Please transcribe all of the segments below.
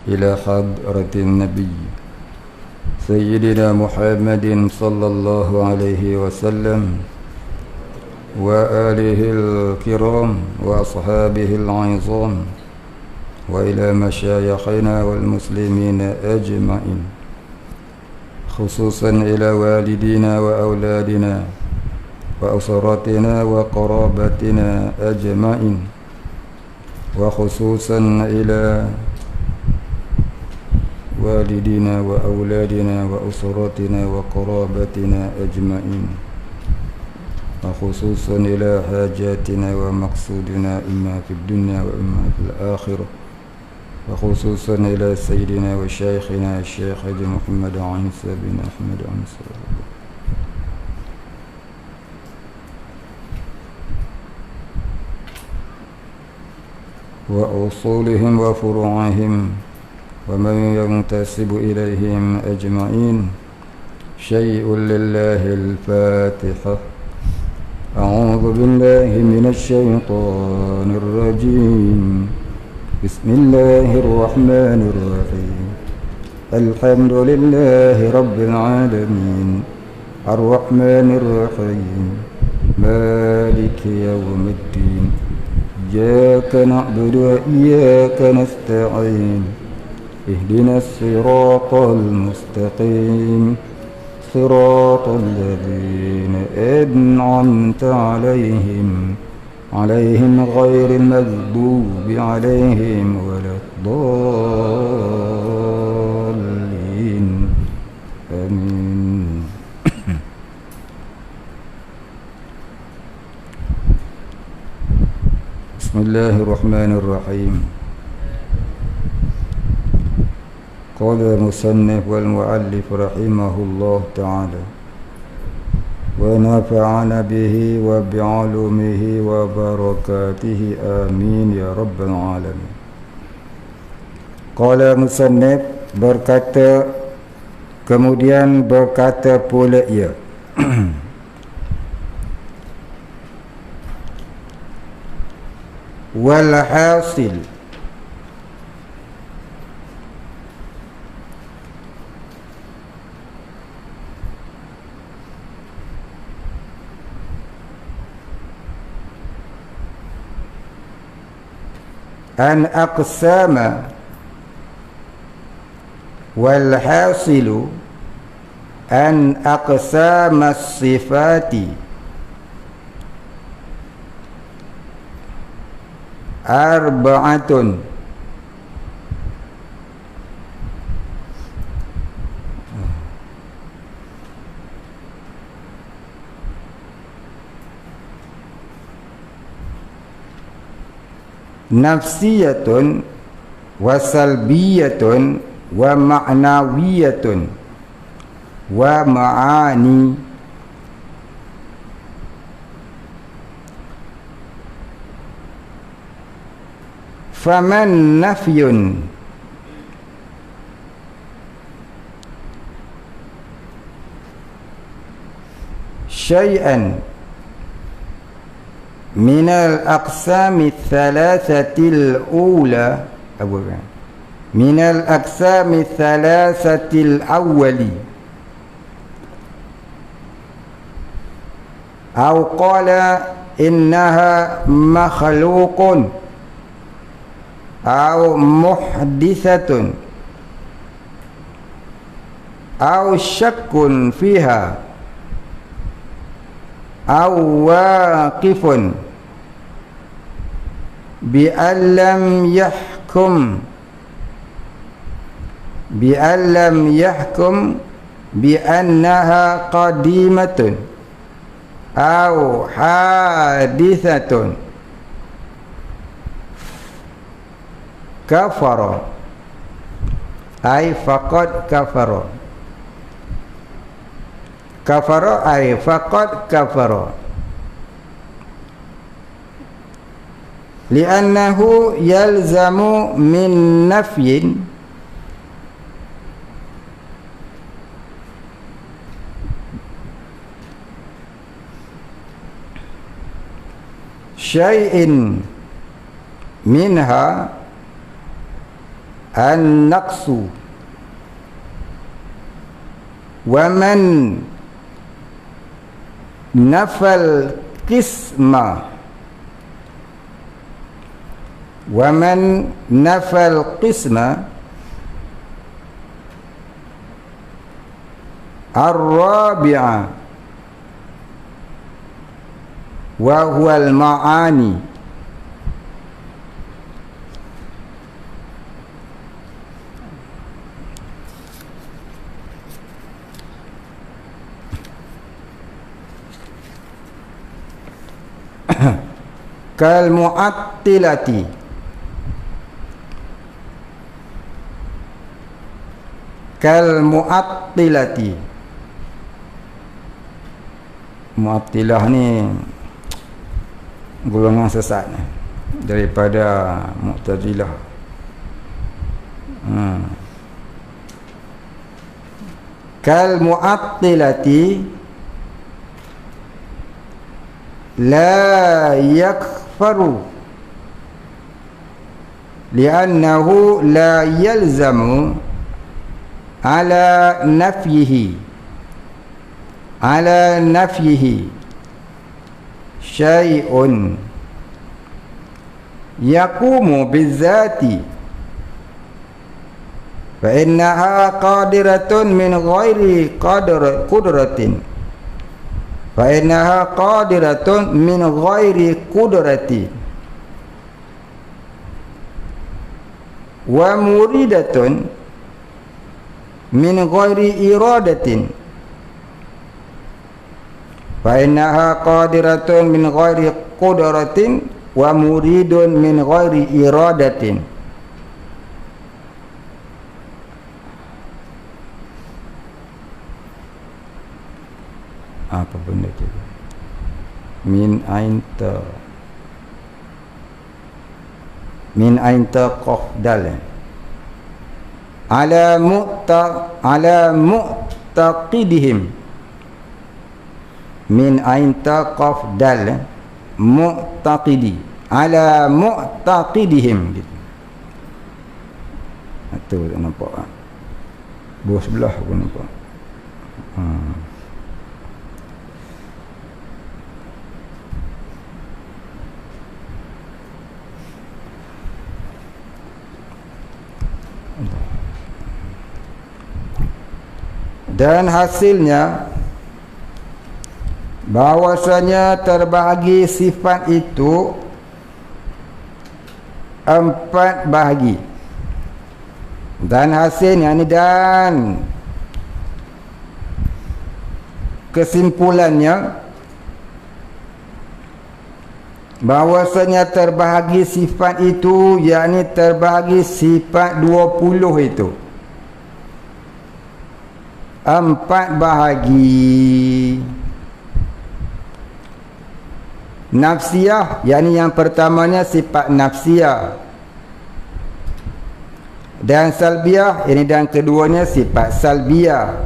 إلى حضرة النبي سيدنا محمد صلى الله عليه وسلم وآله الكرام وأصحابه العظام وإلى مشايخنا والمسلمين أجمعين، خصوصا إلى والدينا وأولادنا وأسرتنا وقرابتنا أجمعين، وخصوصا إلى والدينا وأولادنا وأسرتنا وقرابتنا أجمعين، وخصوصا إلى حاجاتنا ومقصودنا إما في الدنيا وإما في الآخرة، وخصوصا إلى سيدنا وشيخنا الشيخ محمد عيسى بن أحمد عيسى وأصولهم وفروعهم ومن ينتسب إليهم أجمعين. شيء لله الفاتحة. أعوذ بالله من الشيطان الرجيم. بسم الله الرحمن الرحيم. الحمد لله رب العالمين الرحمن الرحيم مالك يوم الدين إياك نعبد وإياك نستعين اهدنا الصراط المستقيم صراط الذين أنعمت عليهم غير المغضوب عليهم ولا الضالين آمين. بسم الله الرحمن الرحيم. قال المصنف والمؤلف رحمه الله تعالى ونفعنا به وبعلومه وبركاته آمين يا رب العالمين. قال المصنف berkata, kemudian berkata pula ia walhasil an aqsama walhasilu an aqsama sifati arba'atun nafsiyatun wa salbiyatun wa ma'nawiyatun wa ma'ani. Faman nafyun syai'an من الأقسام الثلاثة الأولى من الأقسام الثلاثة الأول أو قال إنها مخلوق أو محدثة أو شك فيها أو واقف بأن لم يحكم بأنها قديمة أو حادثة كفر أي فقد كفر. كفر أي فقد كفر لأنه يلزم من نفي شيء منها an-naqsu. Wa man nafal qisma, wa man nafal qisma ar-rabi'a wa huwa al-ma'ani. Kal mu'attilati, kal mu'attilati. Mu'attilah ni golongan sesat daripada Mu'tazilah. Kal mu'attilati la yakfaru li'annahu la yalzamu ala nafyihi syai'un yaqumu bizzati fa innaha qadiratun min ghairi qudratin, fa innaha qadiratun min ghairi qudrati wa muridatun min ghairi iradatin, fa innaha qadiratun min ghairi qudratin wa muridun min ghairi iradatin. Apa benda tu? Min ainta, min ainta qaf dal ala mu'taqidihim, min ainta qaf dal mu'taqidi ala mu'taqidihim gitu. Itu tak nampak bawah sebelah pun nampak. Dan hasilnya bahwasanya terbahagi sifat itu 4 bahagi. Dan hasilnya ni, dan kesimpulannya bahwasanya terbahagi sifat itu, yakni terbahagi sifat 20 itu 4 bahagi. Nafsiyah, yakni yang pertamanya sifat nafsiyah, dan salbiyah, ini dan keduanya sifat salbiyah,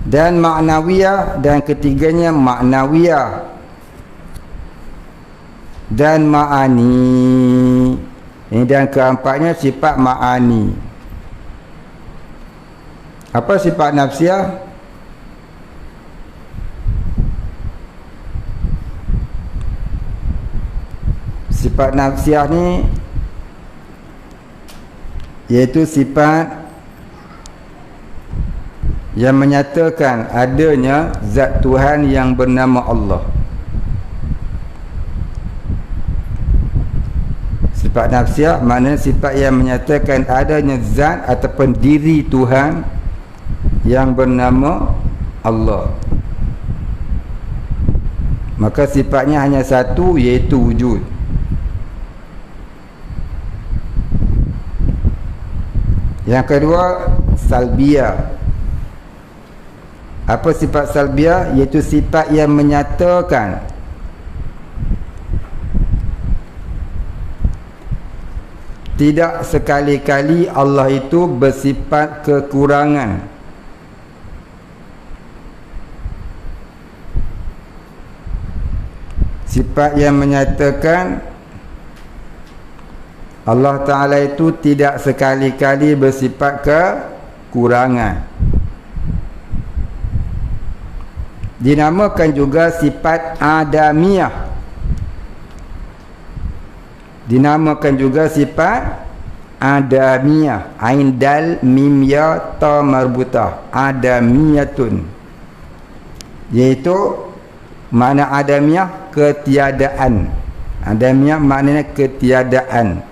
dan ma'nawiyah, dan ketiganya ma'nawiyah, dan ma'ani, ini dan keempatnya sifat ma'ani. Apa sifat nafsiyah? Sifat nafsiyah ni iaitu sifat yang menyatakan adanya zat Tuhan yang bernama Allah. Sifat nafsiyah maknanya sifat yang menyatakan adanya zat ataupun diri Tuhan yang bernama Allah. Maka sifatnya hanya satu, iaitu wujud. Yang kedua, salbiyah. Apa sifat salbiyah? Iaitu sifat yang menyatakan tidak sekali-kali Allah itu bersifat kekurangan. Sifat yang menyatakan Allah Ta'ala itu tidak sekali-kali bersifat kekurangan. Dinamakan juga sifat adamiyah. Dinamakan juga sifat adamiyah. Ain dal mim ya ta marbutah. Adamiyatun. Iaitu makna adamiyah ketiadaan. Adamiyah maknanya ketiadaan.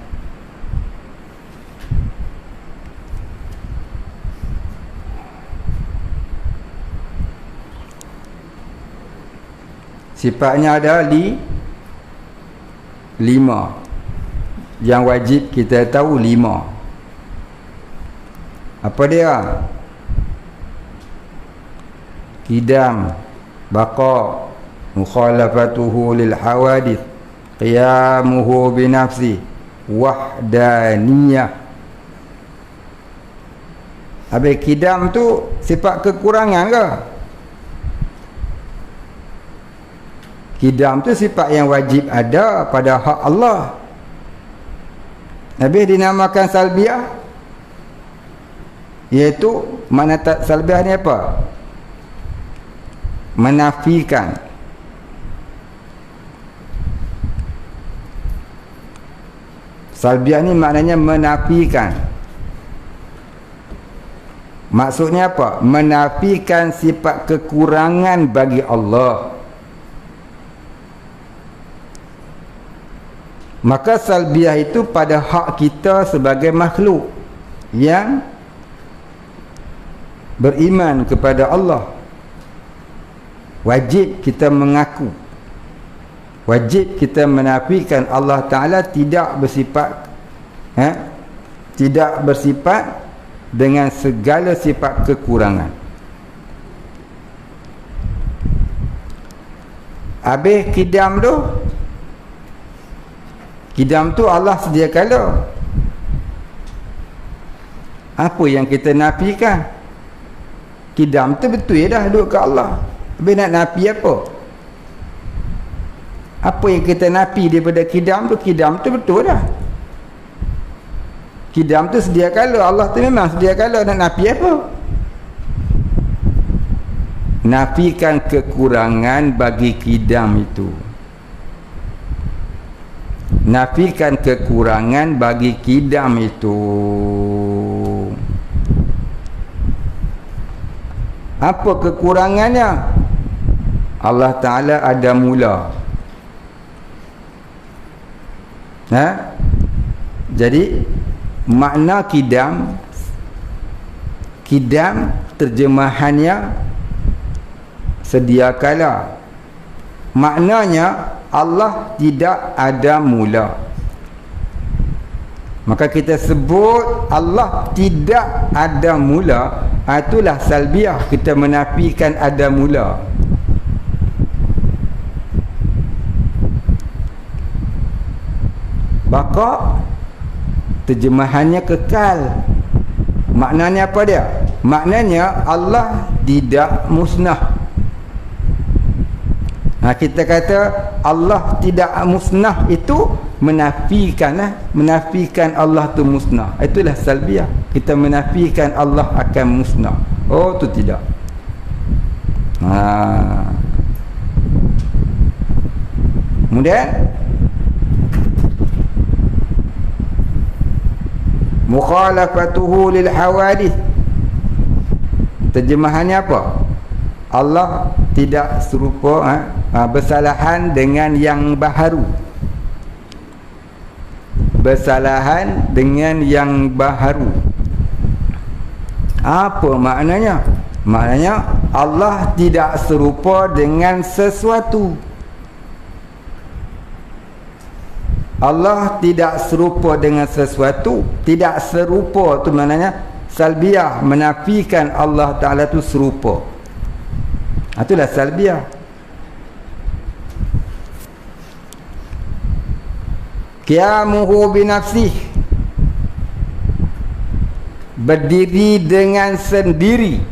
Sifatnya ada 5. Yang wajib kita tahu 5. Apa dia? Qidam, baqa, mukhalafatuhu lil hawadith, qiyamuhu binafsi, wahdaniyah. Habis qidam tu sifat kekurangan ke? Qidam tu sifat yang wajib ada pada hak Allah. Habis dinamakan salbiah, iaitu makna salbiah ni apa? Menafikan. Salbiah ni maknanya menafikan. Maksudnya apa? Menafikan sifat kekurangan bagi Allah. Maka salbiah itu pada hak kita sebagai makhluk yang beriman kepada Allah. Wajib kita mengaku, wajib kita menafikan Allah Ta'ala tidak bersifat tidak bersifat dengan segala sifat kekurangan. Habis qidam tu, qidam tu Allah sediakala. Apa yang kita nafikan? Qidam tu betul dah duduk ke Allah. Habis nak nafi apa? Apa yang kita nafi daripada qidam tu? Qidam tu betul dah. Qidam tu sediakala. Allah tu memang sediakala. Nak nafi apa? Nafikan kekurangan bagi qidam itu. Nafikan kekurangan bagi qidam itu. Apa kekurangannya? Allah Ta'ala ada mula. Jadi makna qidam, qidam terjemahannya sediakala. Maknanya Allah tidak ada mula. Maka kita sebut Allah tidak ada mula, itulah salbiah, kita menafikan ada mula. Baqa terjemahannya kekal. Maknanya apa dia? Maknanya Allah tidak musnah. Kita kata Allah tidak musnah, itu menafikan Allah tu musnah. Itulah salbiah. Kita menafikan Allah akan musnah. Oh, tu tidak. Kemudian mukhalafatuhu lil hawadith, terjemahannya apa? Allah tidak serupa, bersalahan dengan yang baharu. Bersalahan dengan yang baharu. Apa maknanya? Maknanya Allah tidak serupa dengan sesuatu. Allah tidak serupa dengan sesuatu. Tidak serupa tu maknanya salbiah, menafikan Allah Ta'ala tu serupa. Itulah salbiah. Qiyamuhu binafsih, berdiri dengan sendiri.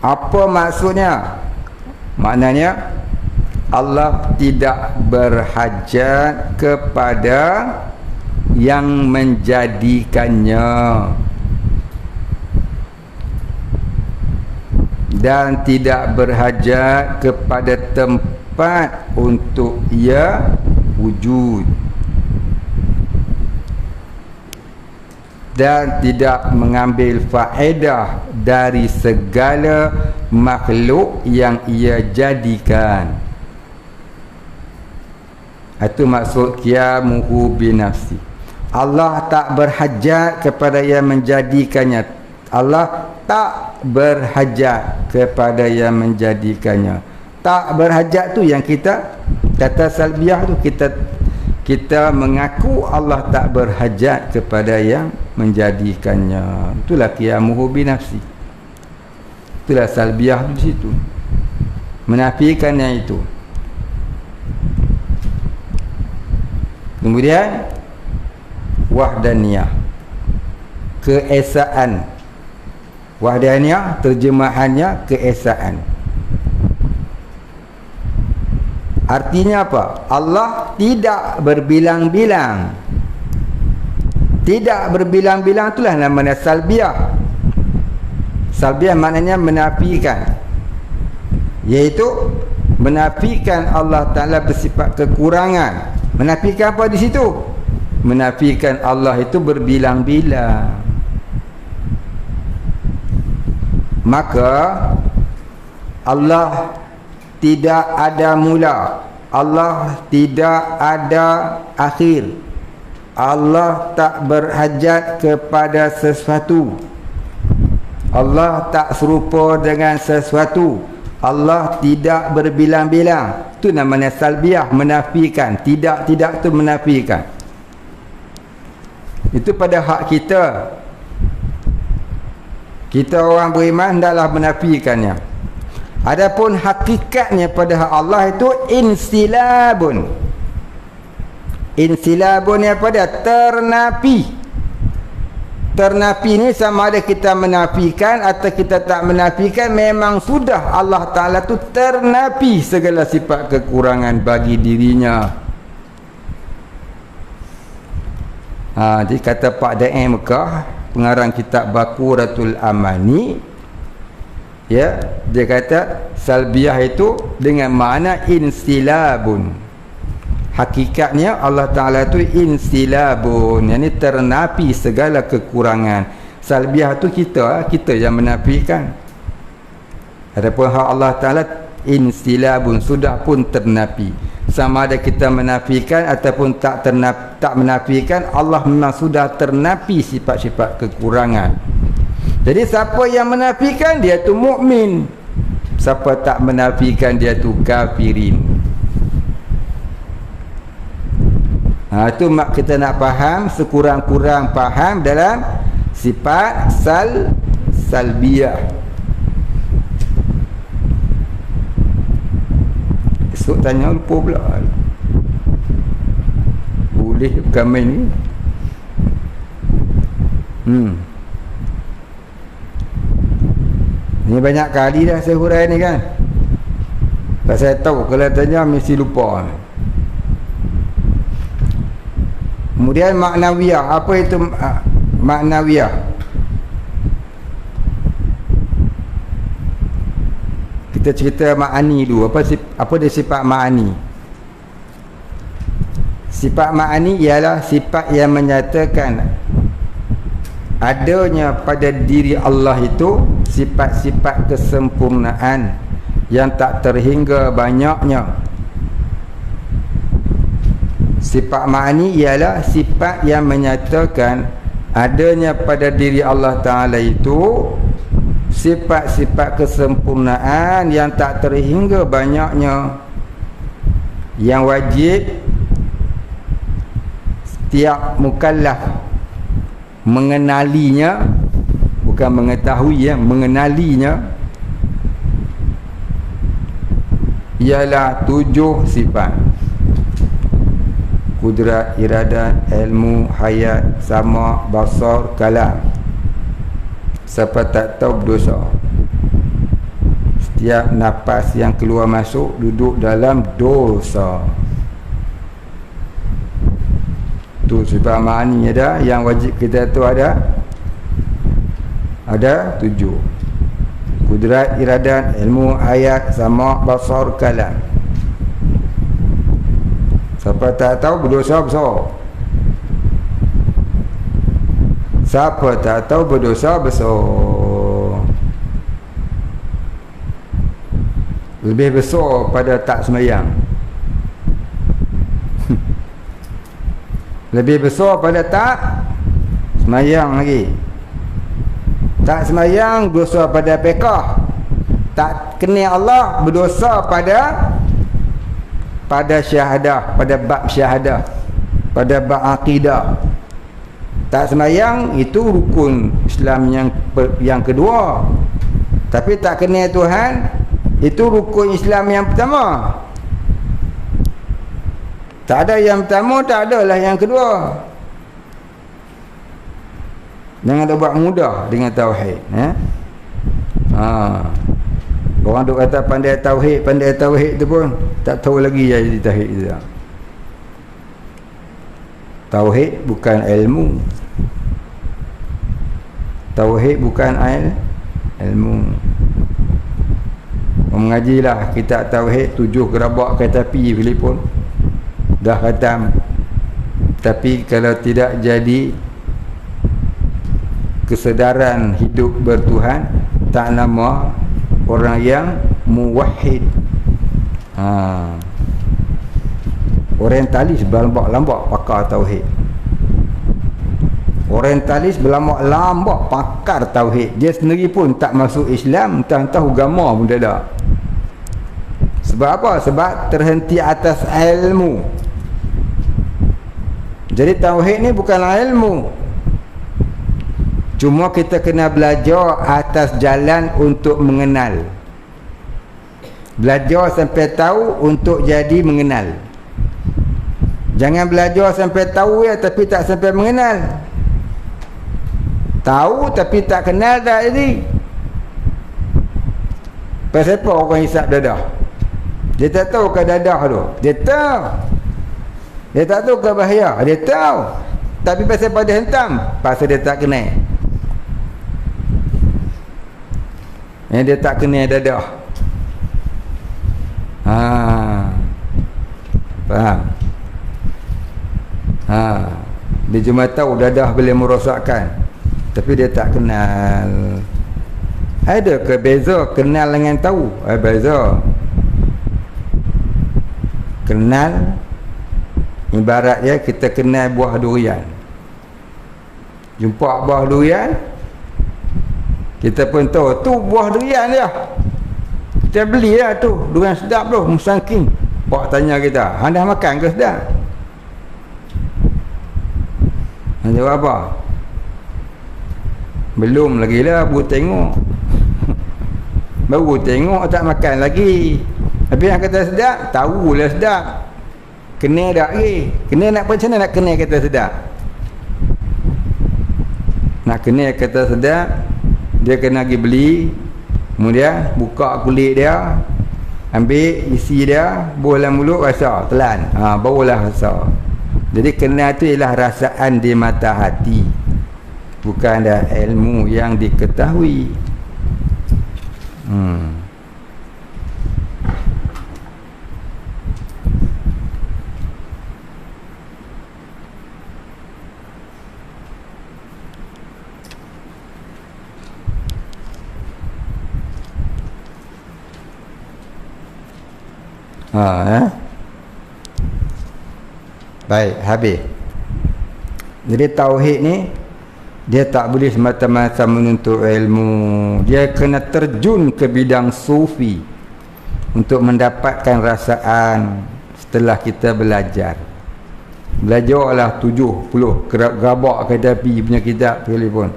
Apa maksudnya? Maknanya Allah tidak berhajat kepada yang menjadikannya, dan tidak berhajat kepada tempat untuk ia wujud, dan tidak mengambil faedah dari segala makhluk yang ia jadikan. Itu maksud qiyamuhu binafsi. Allah tak berhajat kepada yang menjadikannya. Allah tak berhajat kepada yang menjadikannya. Tak berhajat tu yang kita kata salbiah tu, kita mengaku Allah tak berhajat kepada yang menjadikannya. Itulah qiyamuhu binafsi. Itulah salbiah di situ. Menafikan yang itu. Kemudian wahdaniyah, keesaan. Wahdaniyah terjemahannya keesaan. Artinya apa? Allah tidak berbilang-bilang. Tidak berbilang-bilang itulah namanya salbiah. Salbiah maknanya menafikan, iaitu menafikan Allah Ta'ala bersifat kekurangan. Menafikan apa di situ? Menafikan Allah itu berbilang-bilang. Maka Allah tidak ada mula, Allah tidak ada akhir. Allah tak berhajat kepada sesuatu. Allah tak serupa dengan sesuatu. Allah tidak berbilang-bilang. Itu namanya salbiah, menafikan. Tidak tu menafikan. Itu pada hak kita. Kita orang beriman hendaklah menafikannya. Adapun hakikatnya pada hak Allah itu insilabun. Insilabun ni apa dia? Ternapi. Ternapi ni sama ada kita menafikan atau kita tak menafikan, memang sudah Allah Ta'ala tu ternapi segala sifat kekurangan bagi dirinya. Jadi kata Pak Da'i Mekah, pengarang kitab Baquratul Amani, ya, dia kata salbiah itu dengan makna insilabun. Hakikatnya Allah Ta'ala itu insilabun, yang ini ternapi segala kekurangan. Salbiah itu kita yang menafikan. Adapun hak Allah Ta'ala insilabun, sudah pun ternapi. Sama ada kita menafikan ataupun tak menafikan, Allah memang sudah ternapi sifat-sifat kekurangan. Jadi siapa yang menafikan, dia tu mukmin. Siapa tak menafikan, dia tu kafirin. Itu kita nak faham, sekurang-kurang faham dalam sifat salbiah. Esok tanya lupa pula. Boleh bukan main ni. Ni banyak kali dah saya hurai ni kan. Pasal saya tahu kalau tanya mesti lupa. Kemudian maknawiyah. Apa itu maknawiyah? Kita cerita ma'ani dulu. Apa dia sifat ma'ani? Sifat ma'ani ialah sifat yang menyatakan adanya pada diri Allah itu sifat-sifat kesempurnaan yang tak terhingga banyaknya. Sifat ma'ani ialah sifat yang menyatakan adanya pada diri Allah Ta'ala itu sifat-sifat kesempurnaan yang tak terhingga banyaknya, yang wajib setiap mukallaf mengenalinya, bukan mengetahui ya, mengenalinya. Ialah 7 sifat: kudrat, iradat, ilmu, hayat, sama, basar, kalam. Siapa tak tahu berdosa. setiap nafas yang keluar masuk duduk dalam dosa. Tu sebab maknanya dah yang wajib kita tu ada 7. Kudrat, iradat, ilmu, ayat, sama, basar, kalam. Siapa tak tahu berdosa besar. Siapa tak tahu berdosa besar. Lebih besar pada tak semayang. Lebih besar pada tak semayang lagi. Tak semayang berdosa pada pekah. Tak kenal Allah berdosa pada syahadah, pada bab syahadah, pada bab akidah. Tak semayang itu rukun Islam yang kedua. Tapi tak kenal Tuhan itu rukun Islam yang pertama. Tak ada yang pertama, tak adalah yang kedua. Jangan ada buat mudah dengan tauhid, orang duk kata pandai tauhid tu pun tak tahu lagi jadi tauhid tu. Tauhid bukan ilmu. Tauhid bukan ilmu. Mengajilah kitab tauhid 7 gerabak ke tepi pun dah khatam. Tapi kalau tidak jadi kesedaran hidup bertuhan, tak nama orang yang muwahhid. Orientalis berlambak pakar tauhid. Orientalis berlambak pakar tauhid. Dia sendiri pun tak masuk Islam, entah agama pun tak ada. Sebab apa? Sebab terhenti atas ilmu. Jadi tauhid ni bukanlah ilmu. Cuma kita kena belajar atas jalan untuk mengenal. Belajar sampai tahu untuk jadi mengenal. Jangan belajar sampai tahu tapi tak sampai mengenal. Tahu tapi tak kenal tak jadi. Pasal apa orang hisap dadah? Dia tak tahu ke dadah tu. Dia tahu. Dia tak tahu ke bahaya. Dia tahu. Tapi pasal pada hentam, pasal dia tak kenal. Dia tak kenal dadah. Faham? Dia cuma tahu dadah boleh merosakkan, tapi dia tak kenal. Ada ke beza kenal dengan tahu? Beza. Kenal ibarat dia kita kenal buah durian. Jumpa buah durian, kita pun tahu tu buah durian dia. Kita belilah tu, durian sedap tu, musangking. Pak tanya kita, anda makan ke sedap? Anda jawab apa? Belum lagi lah, baru tengok. Baru tengok tak makan lagi. Tapi yang kata sedap, tahulah sedap. Kena tak lagi. Kena nak macam mana nak kena kata sedap? Nak kena kata sedap, dia kena pergi beli, kemudian buka kulit dia, ambil isi dia, buah dalam mulut, rasa telan, barulah rasa. Jadi kena tu ialah rasaan di mata hati, bukan ada ilmu yang diketahui. Baik, habis. Jadi tauhid ni dia tak boleh semata-mata menuntut ilmu. Dia kena terjun ke bidang sufi untuk mendapatkan rasaan setelah kita belajar. Belajarlah 70 gerabak ke tepi punya kitab telefon.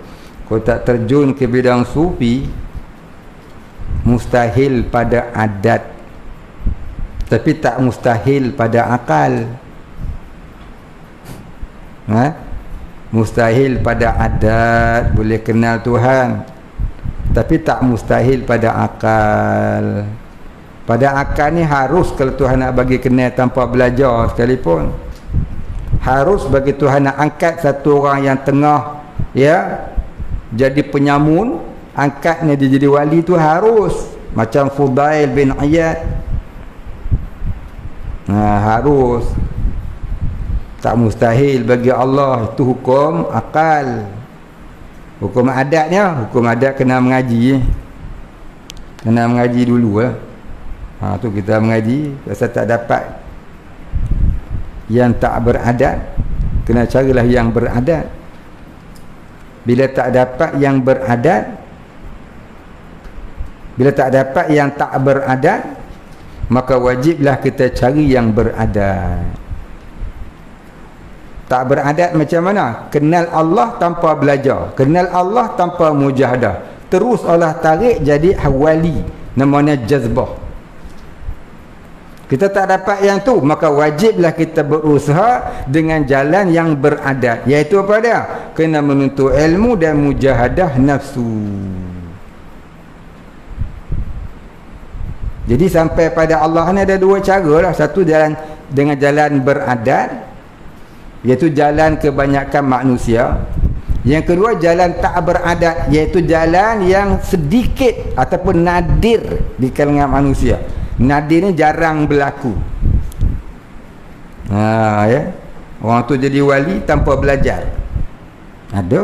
Kalau tak terjun ke bidang sufi, mustahil pada adat, tapi tak mustahil pada akal. Mustahil pada adat boleh kenal Tuhan, Tapi tak mustahil pada akal. Pada akal ni harus kalau Tuhan nak bagi kenal tanpa belajar sekalipun. Harus bagi Tuhan nak angkat satu orang yang tengah ya jadi penyamun, angkatnya dia jadi wali tu harus. Macam Fudail bin Iyad. Harus. Tak mustahil bagi Allah, itu hukum akal. Hukum adatnya, hukum adat kena mengaji. Kena mengaji dulu lah. Tu kita mengaji, pasal tak dapat yang tak beradat, kena carilah yang beradat. Bila tak dapat yang beradat, bila tak dapat yang tak beradat, maka wajiblah kita cari yang beradat. Tak beradat macam mana? Kenal Allah tanpa belajar, kenal Allah tanpa mujahadah, terus Allah tarik jadi wali, namanya jazbah. Kita tak dapat yang tu, maka wajiblah kita berusaha dengan jalan yang beradat, iaitu apa dia? Kena menuntut ilmu dan mujahadah nafsu. Jadi sampai pada Allah ni ada dua cara lah. Satu jalan dengan jalan beradat, iaitu jalan kebanyakan manusia. Yang kedua jalan tak beradat, iaitu jalan yang sedikit ataupun nadir di kalangan manusia. Nadir ni jarang berlaku. Ya. Orang tu jadi wali tanpa belajar. Ada.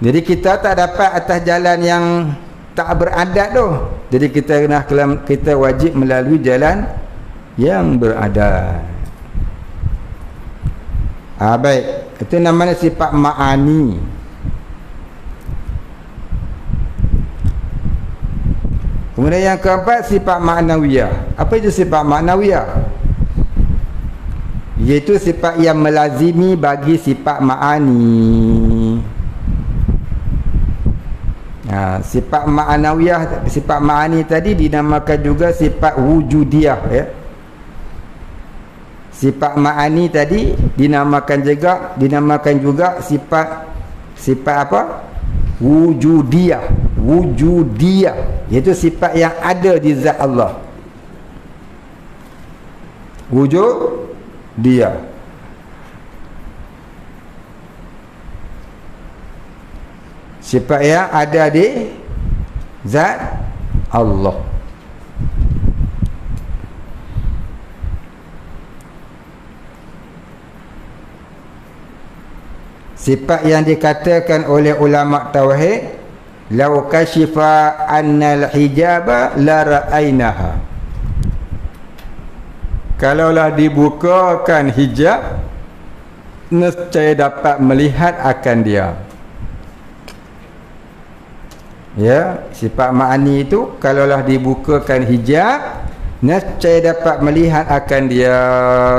Jadi kita tak dapat atas jalan yang tak beradat tu. Jadi kita wajib melalui jalan yang beradat. Baik. Itu namanya sifat ma'ani. Kemudian yang keempat, sifat ma'nawiyah. Apa itu sifat ma'nawiyah? Iaitu sifat yang melazimi bagi sifat ma'ani. Sifat ma'nawiyah, sifat ma'ani tadi dinamakan juga sifat wujudiyah ya. Sifat ma'ani tadi dinamakan juga sifat apa? Wujudiyah. Wujudiyah, iaitu sifat yang ada di zat Allah. Wujudiyah. Sifat yang ada di zat Allah. Sifat yang dikatakan oleh ulama tauhid, law kashifa annal hijaba la ra'ainaha. Kalaulah dibukakan hijab, nescaya dapat melihat akan dia. Ya, sifat ma'ani itu kalaulah dibukakan hijab, nescaya dapat melihat akan dia.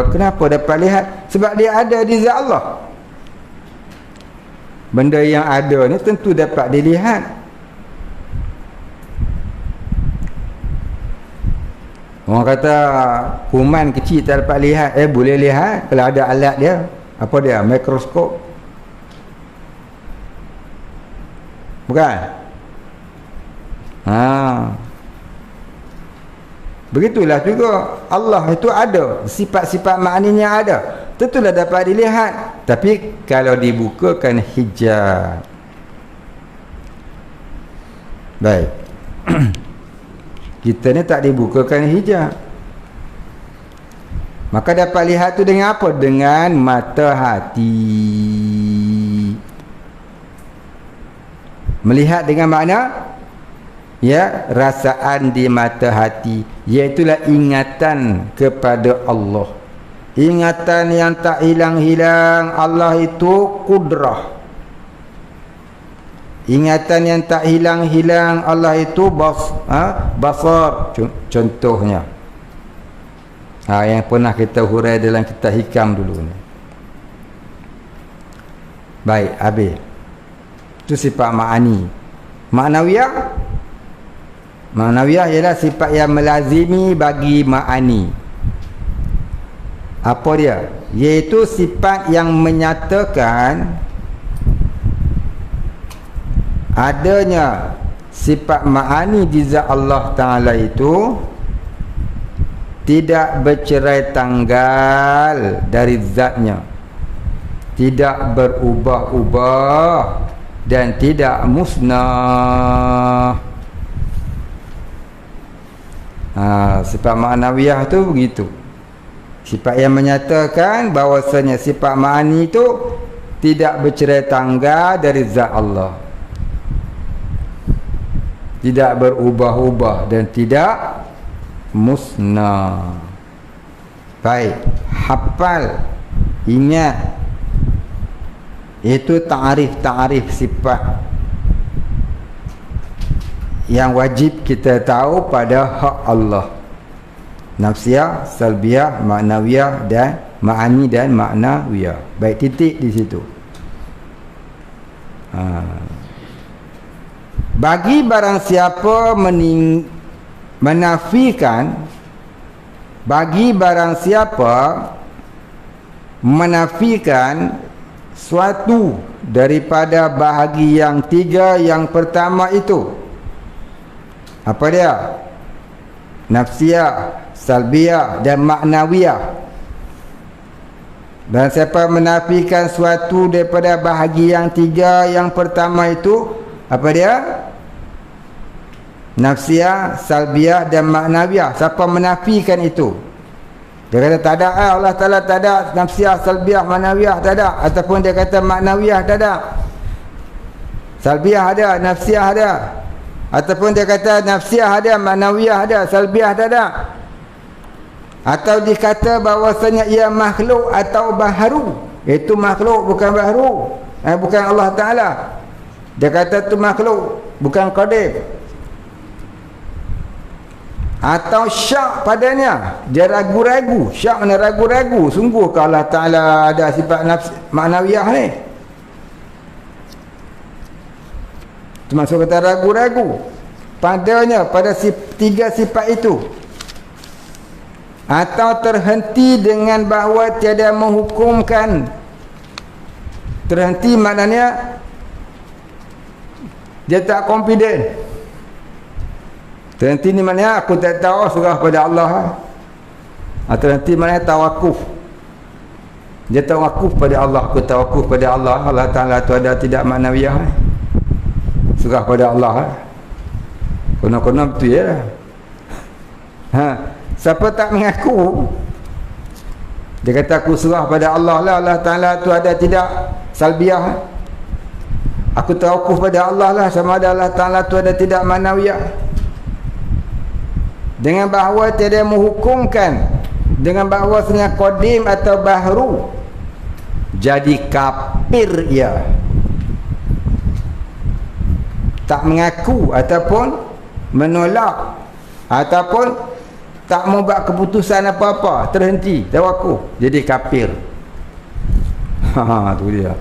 Kenapa dapat lihat? Sebab dia ada di zat Allah. Benda yang ada ni tentu dapat dilihat. Orang kata kuman kecil tak dapat lihat, boleh lihat kalau ada alat dia. Apa dia? Mikroskop. Bukan? Begitulah juga Allah itu ada, sifat-sifat maknanya ada, tentulah dapat dilihat. Tapi kalau dibukakan hijab, baik, kita ni tak dibukakan hijab, maka dapat lihat tu dengan apa? Dengan mata hati. Melihat dengan makna ya, rasaan di mata hati, iaitulah ingatan kepada Allah. Ingatan yang tak hilang-hilang. Allah itu kudrah. Ingatan yang tak hilang-hilang. Allah itu basar. Contohnya yang pernah kita hurai dalam kitab hikam dulu ni. Baik, habis. Itu sifat ma'ani. Ma'nawiyah ialah sifat yang melazimi bagi ma'ani. Apa dia? Iaitu sifat yang menyatakan adanya sifat ma'ani di zat Allah Ta'ala itu tidak bercerai tanggal dari zatnya, tidak berubah-ubah dan tidak musnah. Sifat ma'nawiyah tu begitu. Sifat yang menyatakan bahawasanya sifat ma'ani itu tidak bercerai tanggal dari zat Allah, tidak berubah-ubah dan tidak musnah. Baik, hafal, ingat, itu ta'arif sifat yang wajib kita tahu pada hak Allah. Nafsiyah, salbiyah, ma'nawiyah dan ma'ani dan ma'nawiyah. Baik, titik di situ. Bagi barang siapa menafikan suatu daripada bahagi yang tiga yang pertama itu, apa dia? Nafsiyah, salbiyah dan ma'nawiyah. Dan siapa menafikan suatu daripada bahagi yang tiga yang pertama itu, apa dia? Nafsiyah, salbiyah dan ma'nawiyah. Siapa menafikan itu, dia kata tak ada, Allah Ta'ala tak ada nafsiyah, salbiyah, ma'nawiyah tak ada. Ataupun dia kata ma'nawiyah tak ada, salbiyah ada, nafsiyah ada. Ataupun dia kata nafsiyah ada, ma'nawiyah ada, salbiyah tak ada. Atau dikata bahawasanya ia makhluk atau baharu. Itu makhluk bukan baharu, bukan Allah Ta'ala. Dia kata itu makhluk, bukan qadim. Atau syak padanya, dia ragu-ragu. Syak mana ragu-ragu, sungguh ke Allah Ta'ala ada sifat nafs ma'nawiyah ni? Termasuk kata ragu-ragu padanya, pada tiga sifat itu. Atau terhenti dengan bahawa tiada menghukumkan. Terhenti maknanya dia tak confident. Terhenti ni maknanya aku tak tahu, serah pada Allah. Terhenti maknanya tawakuf. Dia tawakuf pada Allah, aku tawakuf pada Allah. Allah Ta'ala tu ada tidak ma'nawiyah, serah pada Allah. Kena-kena betul ya. Siapa tak mengaku, dia kata aku serah pada Allah lah, Allah Ta'ala tu ada tidak salbiyah, aku tawakuf pada Allah lah, sama ada Allah Ta'ala tu ada tidak ma'nawiyah. Dengan bahawa tiada menghukumkan, dengan bahawa sebenarnya qadim atau bahru, jadi kafir ia. Tak mengaku ataupun menolak ataupun tak mau buat keputusan apa-apa, terhenti tawakuf, jadi kafir. Tu dia.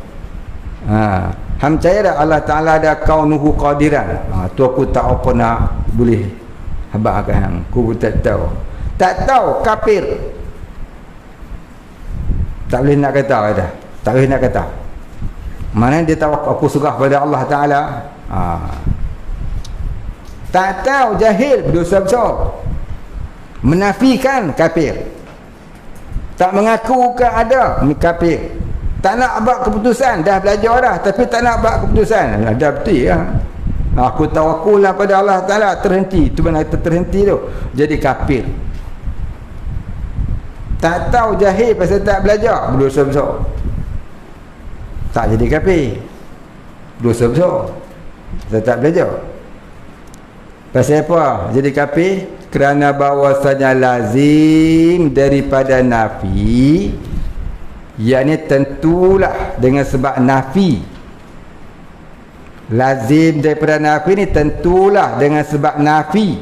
Hang percaya dah Allah Ta'ala ada kaunuhu qadiran? Tu aku tak apa nak boleh habaqkan, aku tak tahu. Tak tahu, kafir. Tak boleh nak kata dah. Tak boleh nak kata. Mana dia tahu aku serah pada Allah Ta'ala? Tak tahu, jahil, berdosa besar. Menafikan, kafir. Tak mengaku ke ada, kafir. Tak nak buat keputusan, dah belajar dah, tapi tak nak buat keputusan, dah betul ya. Aku tawakul lah pada Allah Ta'ala, terhenti. Itu mana kita terhenti tu, jadi kafir. Tak tahu, jahil, pasal tak belajar, berdosa besar. Tak jadi kafir, dosa besar, pasal tak belajar. Pasal apa jadi kafir? Kerana bahawasanya lazim daripada nafi, yakni tentulah dengan sebab nafi. Lazim daripada nafi ni tentulah dengan sebab nafi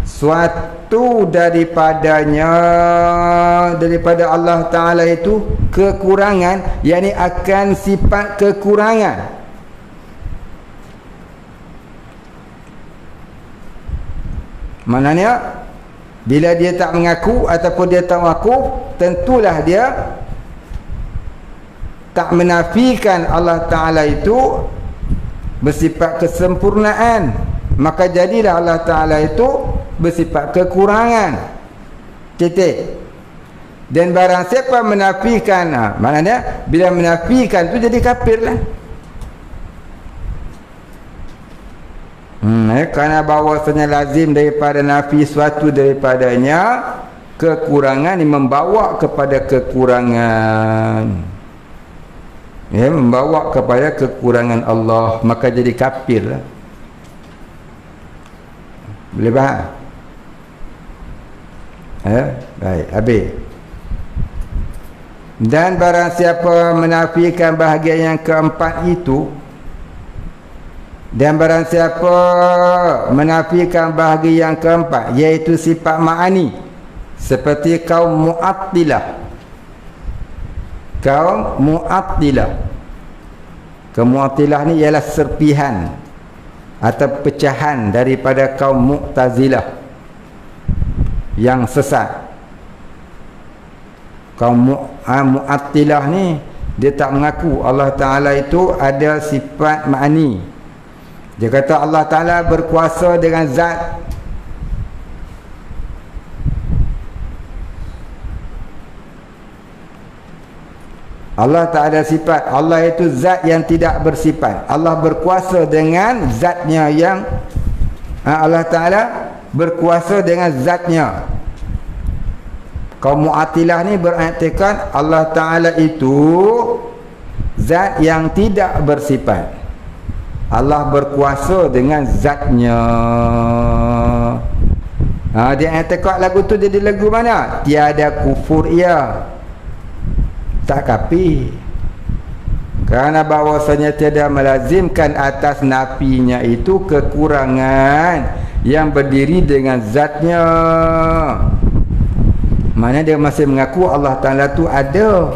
suatu daripada Allah Ta'ala itu kekurangan, yakni akan sifat kekurangan. Maknanya bila dia tak mengaku ataupun dia tak mengaku, tentulah dia tak menafikan Allah Ta'ala itu bersifat kesempurnaan, maka jadilah Allah Ta'ala itu bersifat kekurangan. Titik. Dan barang siapa menafikan, maknanya bila menafikan tu jadi kafir lah. Kerana bahawasanya lazim daripada nafi suatu daripadanya, kekurangan yang membawa kepada kekurangan, membawa kepada kekurangan Allah, maka jadi kafir lah. Boleh faham? Baik, habis. Dan barang siapa menafikan bahagian yang keempat itu, dan barang siapa menafikan bahagian yang keempat, iaitu sifat ma'ani, seperti kaum Mu'attilah. Kaum Mu'attilah. Kaum Mu'attilah ni ialah serpihan atau pecahan daripada kaum Mu'tazilah yang sesat. Kaum Mu'attilah ni dia tak mengaku Allah Ta'ala itu ada sifat ma'ani. Dia kata Allah Ta'ala berkuasa dengan zat. Allah tak ada sifat. Allah itu zat yang tidak bersifat. Allah berkuasa dengan zatnya yang Allah Ta'ala berkuasa dengan zatnya. Kaum Mu'attilah ni beriktikad Allah Ta'ala itu zat yang tidak bersifat. Allah berkuasa dengan zatnya. Dia iktikad lagu tu jadi lagu mana? Tiada kufur ia, tak kafir. Kerana bahawasanya tiada melazimkan atas nafinya itu kekurangan yang berdiri dengan zatnya. Mana dia masih mengaku Allah Ta'ala tu ada,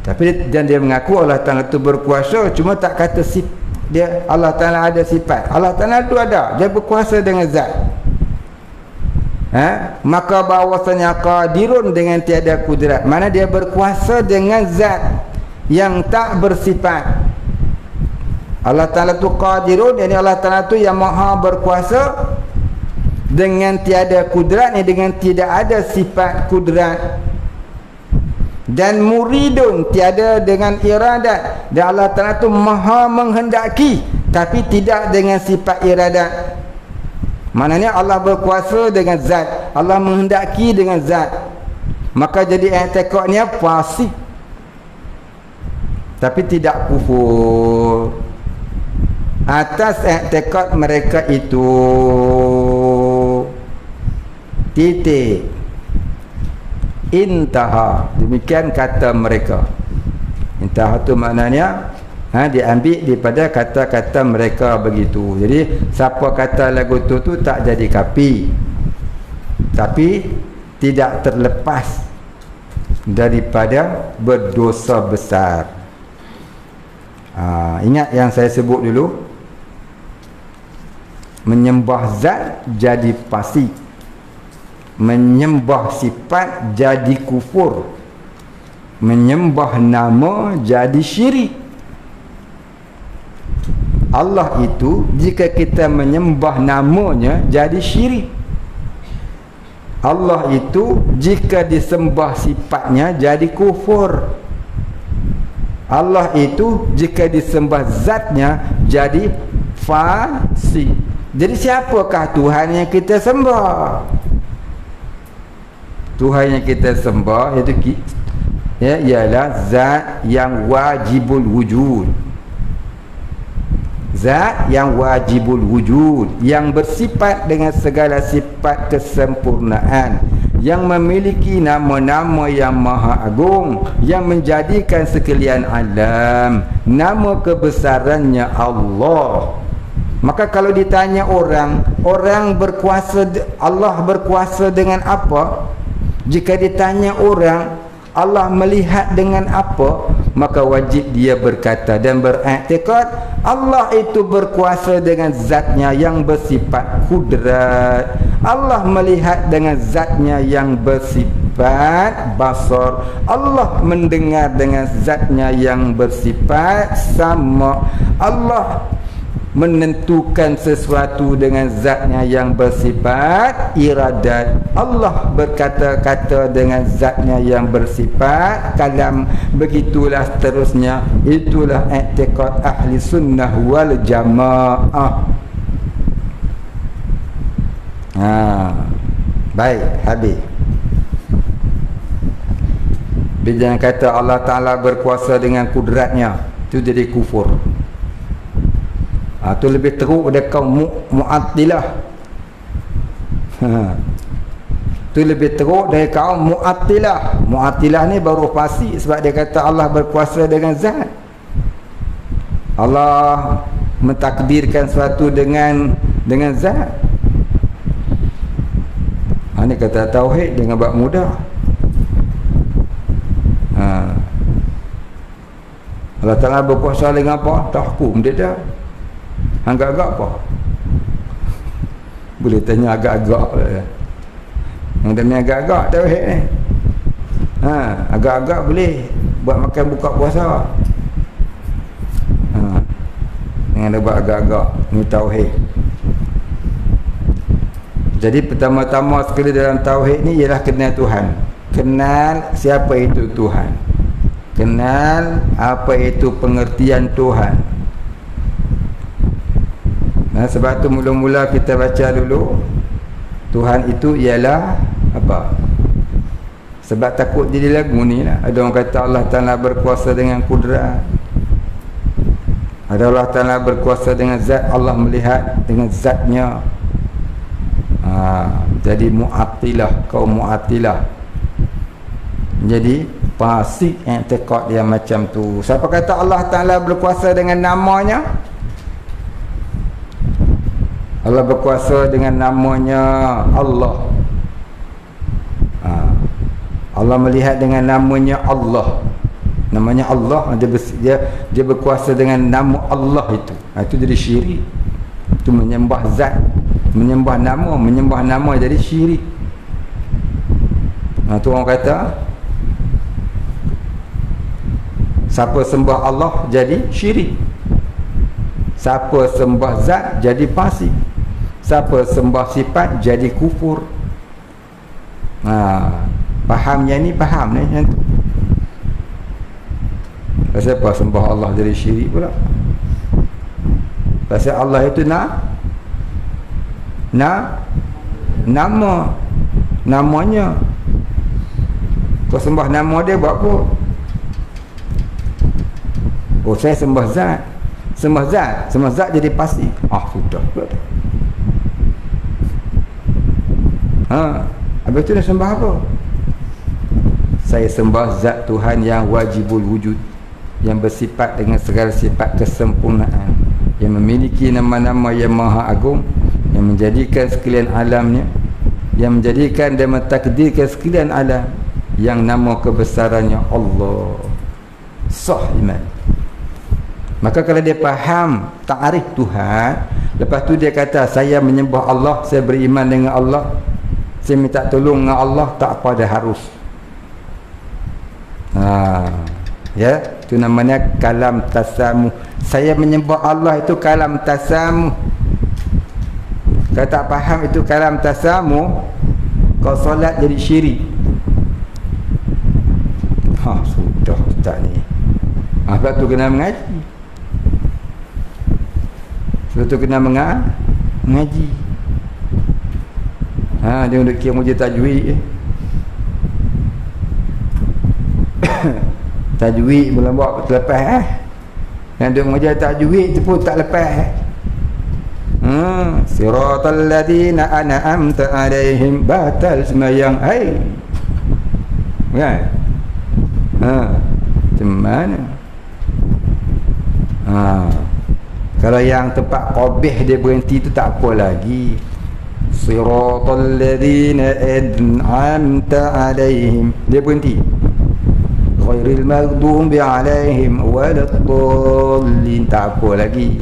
tapi dan dia mengaku Allah Ta'ala tu berkuasa, cuma tak kata dia Allah Ta'ala ada sifat. Allah Ta'ala tu ada, dia berkuasa dengan zat. Maka bahawasanya qadirun dengan tiada kudrat, mana dia berkuasa dengan zat yang tak bersifat. Allah Ta'ala tu qadirun, yani Allah Ta'ala tu yang maha berkuasa dengan tiada kudrat, ni dengan tidak ada sifat kudrat. Dan muridun, tiada dengan iradat, dan Allah Ta'ala tu maha menghendaki tapi tidak dengan sifat iradat. Maknanya Allah berkuasa dengan zat, Allah menghendaki dengan zat, maka jadi i'tiqadnya fasik tapi tidak kufur. Atas i'tiqad mereka itu, titik, intaha. Demikian kata mereka. Intaha tu maknanya diambil daripada kata-kata mereka begitu. Jadi siapa kata lagu tu tak jadi kafir, tapi tidak terlepas daripada berdosa besar. Ingat yang saya sebut dulu, menyembah zat jadi fasik, menyembah sifat jadi kufur, menyembah nama jadi syirik. Allah itu jika kita menyembah namanya jadi syirik. Allah itu jika disembah sifatnya jadi kufur. Allah itu jika disembah zatnya jadi fasik. Jadi siapakah Tuhan yang kita sembah? Tuhan yang kita sembah itu ialah zat yang wajibul wujud. Zat yang wajibul wujud, yang bersifat dengan segala sifat kesempurnaan, yang memiliki nama-nama yang maha agung, yang menjadikan sekalian alam nama kebesarannya Allah. Maka kalau ditanya orang berkuasa, Allah berkuasa dengan apa? Jika ditanya orang Allah melihat dengan apa, maka wajib dia berkata dan beriktikad Allah itu berkuasa dengan zatnya yang bersifat kudrat. Allah melihat dengan zatnya yang bersifat basar. Allah mendengar dengan zatnya yang bersifat sama. Allah menentukan sesuatu dengan zatnya yang bersifat iradat. Allah berkata-kata dengan zatnya yang bersifat kalam. Begitulah seterusnya. Itulah i'tiqad ahli sunnah wal jamaah. Baik, habis. Bila kata Allah Ta'ala berkuasa dengan kudratnya, itu jadi kufur. Itu lebih teruk daripada kaum Mu'attilah. Itu lebih teruk dari kaum Mu'attilah. Mu'attilah ni baru fasik sebab dia kata Allah berkuasa dengan zat. Allah mentakdirkan sesuatu dengan zat. Ini kata tauhid dengan bab mudah. Allah Ta'ala berkuasa dengan apa? Tahkum dia dah. Agak-agak apa? Boleh tanya agak-agak lah. Yang demi agak-agak tauhid ni. Agak-agak boleh buat makan buka puasa. Dengan dia buat agak-agak ni tauhid. Jadi pertama-tama sekali dalam tauhid ni ialah kenal Tuhan. Kenal siapa itu Tuhan. Kenal apa itu pengertian Tuhan. Sebab tu mula-mula kita baca dulu Tuhan itu ialah apa? Sebab takut jadi lagu ni lah. Ada orang kata Allah Ta'ala berkuasa dengan kudrat. Ada Allah Ta'ala berkuasa dengan zat. Allah melihat dengan zatnya. Jadi Mu'attilah, kaum Mu'attilah. Jadi fasik i'tiqad dia macam tu. Siapa kata Allah Ta'ala berkuasa dengan namanya? Allah berkuasa dengan namanya Allah. Allah melihat dengan namanya Allah. Namanya Allah, dia berkuasa dengan nama Allah itu. Itu jadi syirik. Itu menyembah zat, menyembah nama jadi syirik. Tu orang kata siapa sembah Allah jadi syirik. Siapa sembah zat jadi fasik. Siapa sembah sifat jadi kufur. Faham yang ni, faham ni macam tu. Pasal apa sembah Allah jadi syirik pula? Pasal Allah itu namanya. Kau sembah nama dia buat apa? Oh, saya sembah zat. Sembah zat jadi fasik. Sudah pula tu. Habis tu dah sembah apa? Saya sembah zat Tuhan yang wajibul wujud, yang bersifat dengan segala sifat kesempurnaan, yang memiliki nama-nama yang maha agung, yang menjadikan sekalian alamnya, yang menjadikan dan mentakdirkan sekalian alam, yang nama kebesarannya Allah. Sah iman. Maka kalau dia faham ta'arif Tuhan, lepas tu dia kata saya menyembah Allah, saya beriman dengan Allah, saya minta tolong dengan Allah, tak apa dah harus. Ya, itu namanya kalam tasamuh. Saya menyembah Allah itu kalam tasamuh. Kalau tak faham itu kalam tasamuh, kau solat jadi syirik. Sudah ustaz ni. Sebab tu kena mengaji. Sebab tu kena mengaji. Dia untuk kira muja tajwid. Tajwid belum buat terlepas. Yang dia mengajar tajwid tu pun tak lepas. Siratal ladina an'amta alaihim, batal semayang. Kan? Macam mana? Kalau yang tempat qabih dia berhenti tu tak apa lagi. Siratal ladina an'amta alaihim, dia berhenti. Ghairil maghdubi alaihim waladdallin, tak apa lagi.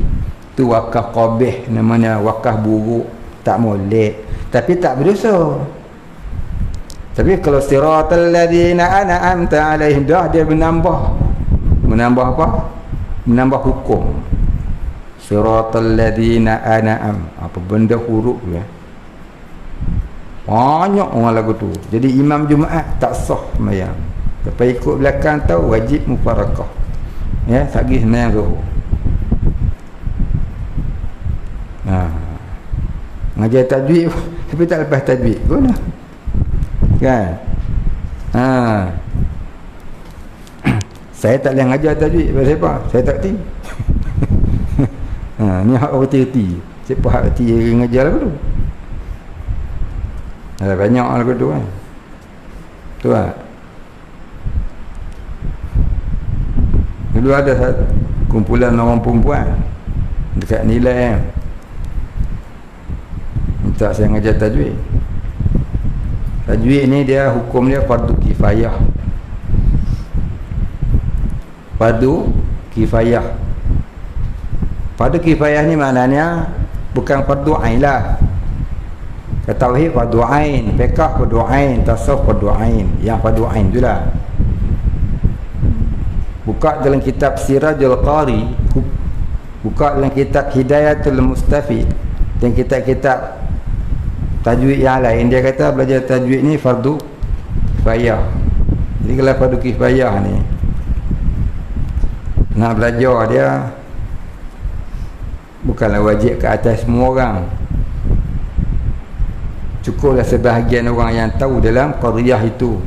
Tu wakaf qabih namanya, wakaf buruk, tak molek, tapi tak berdosa. Tapi kalau siratal ladzina an'amta alaihim, dah dia menambah apa? Menambah hukum. Siratal ladzina an'am, apa benda huruf ya. Banyak orang lagu tu. Jadi imam Jumaat tak sah sembahyang. Lepas ikut belakang tahu wajib mufarakah. Ya, sagi sembahyang zuhur. Ngajar tajwid tapi tak lepas tajwid pun kan. Saya tak boleh ngajar tajwid. Sebab siapa? Saya tak reti. Ni hak reti-reti. Siapa hak reti ngajar lagu tu? Ada banyak lagu tu kan. Tu lah. Dulu ada kumpulan orang perempuan dekat nilai kan. Minta saya ngajar tajwid. Tajwid ni dia hukum dia fardu kifayah. Fardu kifayah. Fardu kifayah ni maknanya bukan fardu ain lah. Tauhid fardu ain, fiqh fardu ain, tasawuf fardu ain. Yang fardu ain itulah. Buka dalam kitab Sirajul Qari, buka dalam kitab Hidayatul Mustafid, dan kitab-kitab tajwid yang lain, dia kata belajar tajwid ni fardu kifayah. Jadi kalau fardu kifayah ni nak belajar dia bukanlah wajib ke atas semua orang. Cukuplah sebahagian orang yang tahu dalam qaryah itu.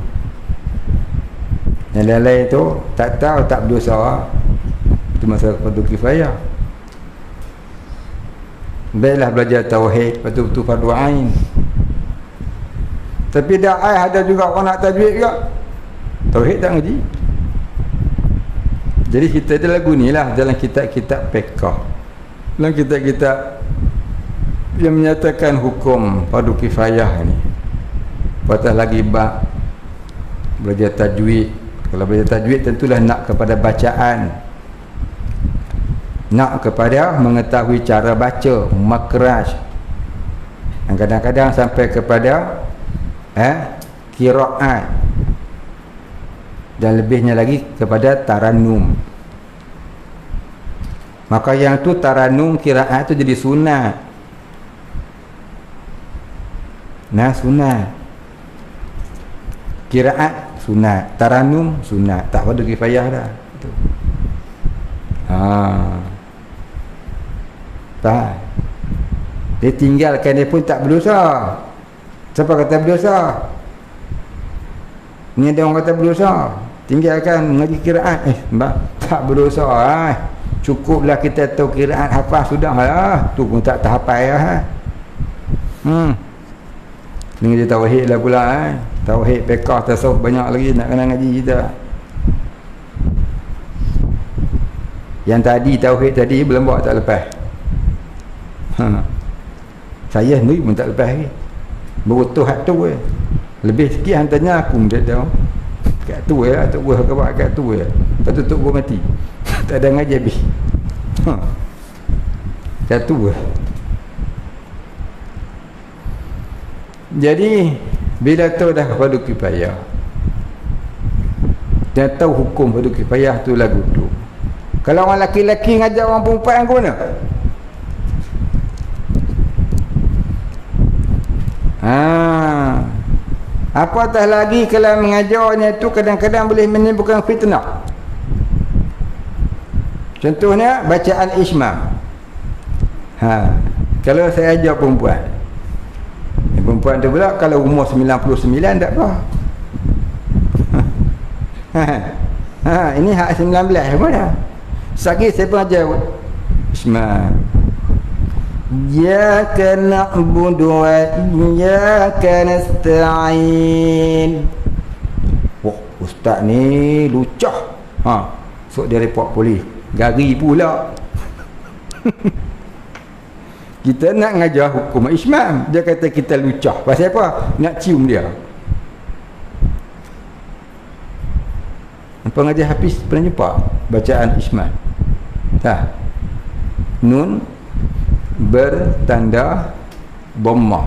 Yang lain-lain tu tak tahu, tak berdosa. Itu masalah fardu kifayah. Baiklah belajar tauhid, betul-betul fardu ain. Tapi dah ada juga orang nak tajwid juga. Tauhid tak ngaji. Jadi kita ada lagu ni lah dalam kitab-kitab fiqh. Dalam kitab-kitab yang menyatakan hukum fardu kifayah ni. Patah lagi bab belajar tajwid. Kalau belajar tajwid tentulah nak kepada bacaan, nak kepada mengetahui cara baca, makhraj, dan kadang-kadang sampai kepada qiraat, dan lebihnya lagi kepada tarannum. Maka yang tu tarannum, qiraat tu jadi sunat. Nah, sunat. Qiraat sunat, tarannum sunat, tak fardu kifayah dah. Itu. Tak. Dia tinggalkan dia pun tak berdosa. Siapa kata berdosa? Ni ada orang kata berdosa. Tinggalkan mengaji qiraat. Tak berdosa. Cukuplah kita tahu qiraat hafal sudah lah. Tu pun tak terhafal lah. Ni dia tauhid lah pula. Tauhid, fiqh, tasawuf banyak lagi nak kena ngaji kita. Yang tadi tauhid tadi belum buat tak lepas. Saya ni pun tak lepas lagi. Berutuh hak tu lebih sikit hantarnya aku tak tahu. Kat tu tok gua ke buat kat tu Lepas tu tok gua mati. Tak ada ngaji habis. Kat tu Jadi bila tahu dah fardu kifayah, dan tahu hukum fardu kifayah tu lagu tu. Kalau orang laki-laki ngajar orang perempuan ke mana? Apatah lagi kalau mengajarnya tu kadang-kadang boleh menimbulkan fitnah. Contohnya bacaan ismam. Kalau saya ajar perempuan, perempuan tu pula kalau umur 99 tak apa. Ini hak 19 mana? Sekali saya pun ajar ismam. Iyyaka na'budu wa iyyaka nasta'in. Wah, ustaz ni lucah. So dia report polis. Gari pula. Kita nak ngajar hukum ismam, dia kata kita lucah. Pasal apa? Nak cium dia. Pengajar Hafiz pernah jumpa bacaan ismam. Nun bertanda dhammah.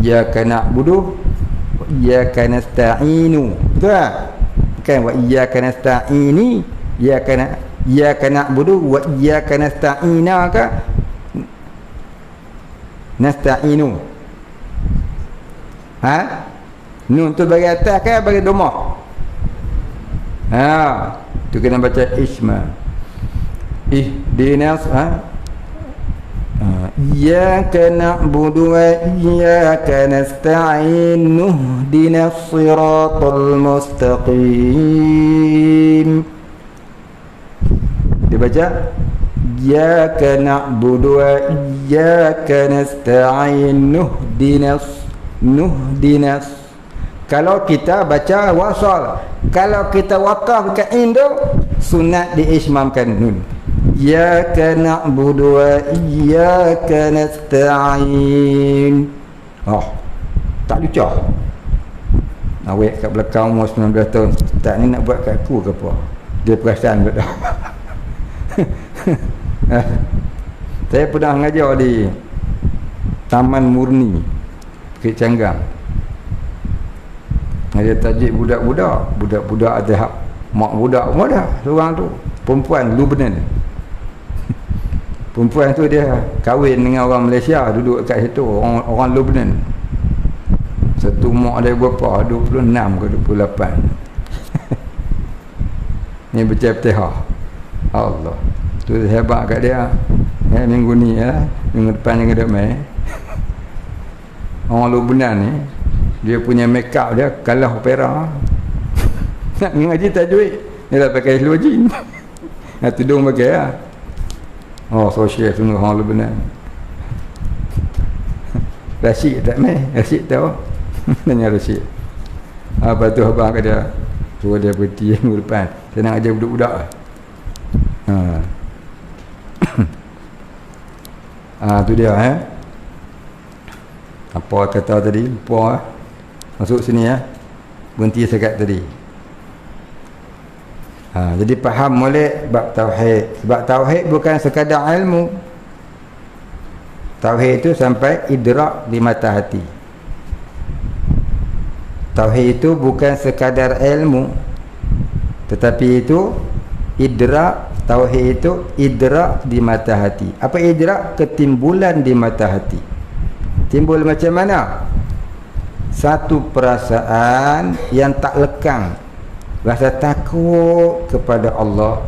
Ya kana budu iyyaka nasta'inu. Betul tak? Bukan wa iyyaka nasta'ini, iyyaka na'budu wa iyyaka nasta'ina ke? Nasta'inu. Ha? Nun tu bagi atas ke bagi domah? Ha, tu kena baca isma. Ihdinas iyyaka na'budu wa iyyaka nasta'in ihdinas siratal mustaqim. Dibaca iyyaka na'budu wa iyyaka nasta'in ihdinas. Kalau kita baca wasal, kalau kita wakaf ke indo, sunat diismamkan nun. Iyyaka na'budu wa iyyaka nasta'in. Oh, tak lucu. Awek kat belakang umur 19 tahun, tak ni nak buat kat aku ke apa? Dia perasan betul. Saya pernah mengajar di Taman Murni Bukit Canggang. Ada tajuk budak-budak ada hak mak budak pun ada seorang tu, perempuan Lubnan. Perempuan tu dia kahwin dengan orang Malaysia, duduk kat situ, orang Lubnan. Satu mak dia berapa? 26 ke 28. Ni baca Fatihah. Allah. Tu hebat kat dia. Minggu ni minggu depan yang ada mai. Orang Lubnan ni dia punya make up dia kalah opera. Nak ngaji tak duit. Dia dah pakai seluar jin. Tudung pakai lah. Oh, sosial sungguh orang Lebanon. Rashid tak main? Rashid tahu? Tanya Rashid. Apa tu abang kata? Suruh dia berhenti minggu depan. Saya nak ajar budak-budak. Tu dia Apa kata tadi? Lupa masuk sini berhenti sekat tadi. Jadi faham molek bab tauhid. Sebab tauhid bukan sekadar ilmu. Tauhid itu sampai idrak di mata hati. Tauhid itu bukan sekadar ilmu, tetapi itu idrak. Tauhid itu idrak di mata hati. Apa idrak? Ketimbulan di mata hati. Timbul macam mana? Satu perasaan yang tak lekang, rasa takut kepada Allah,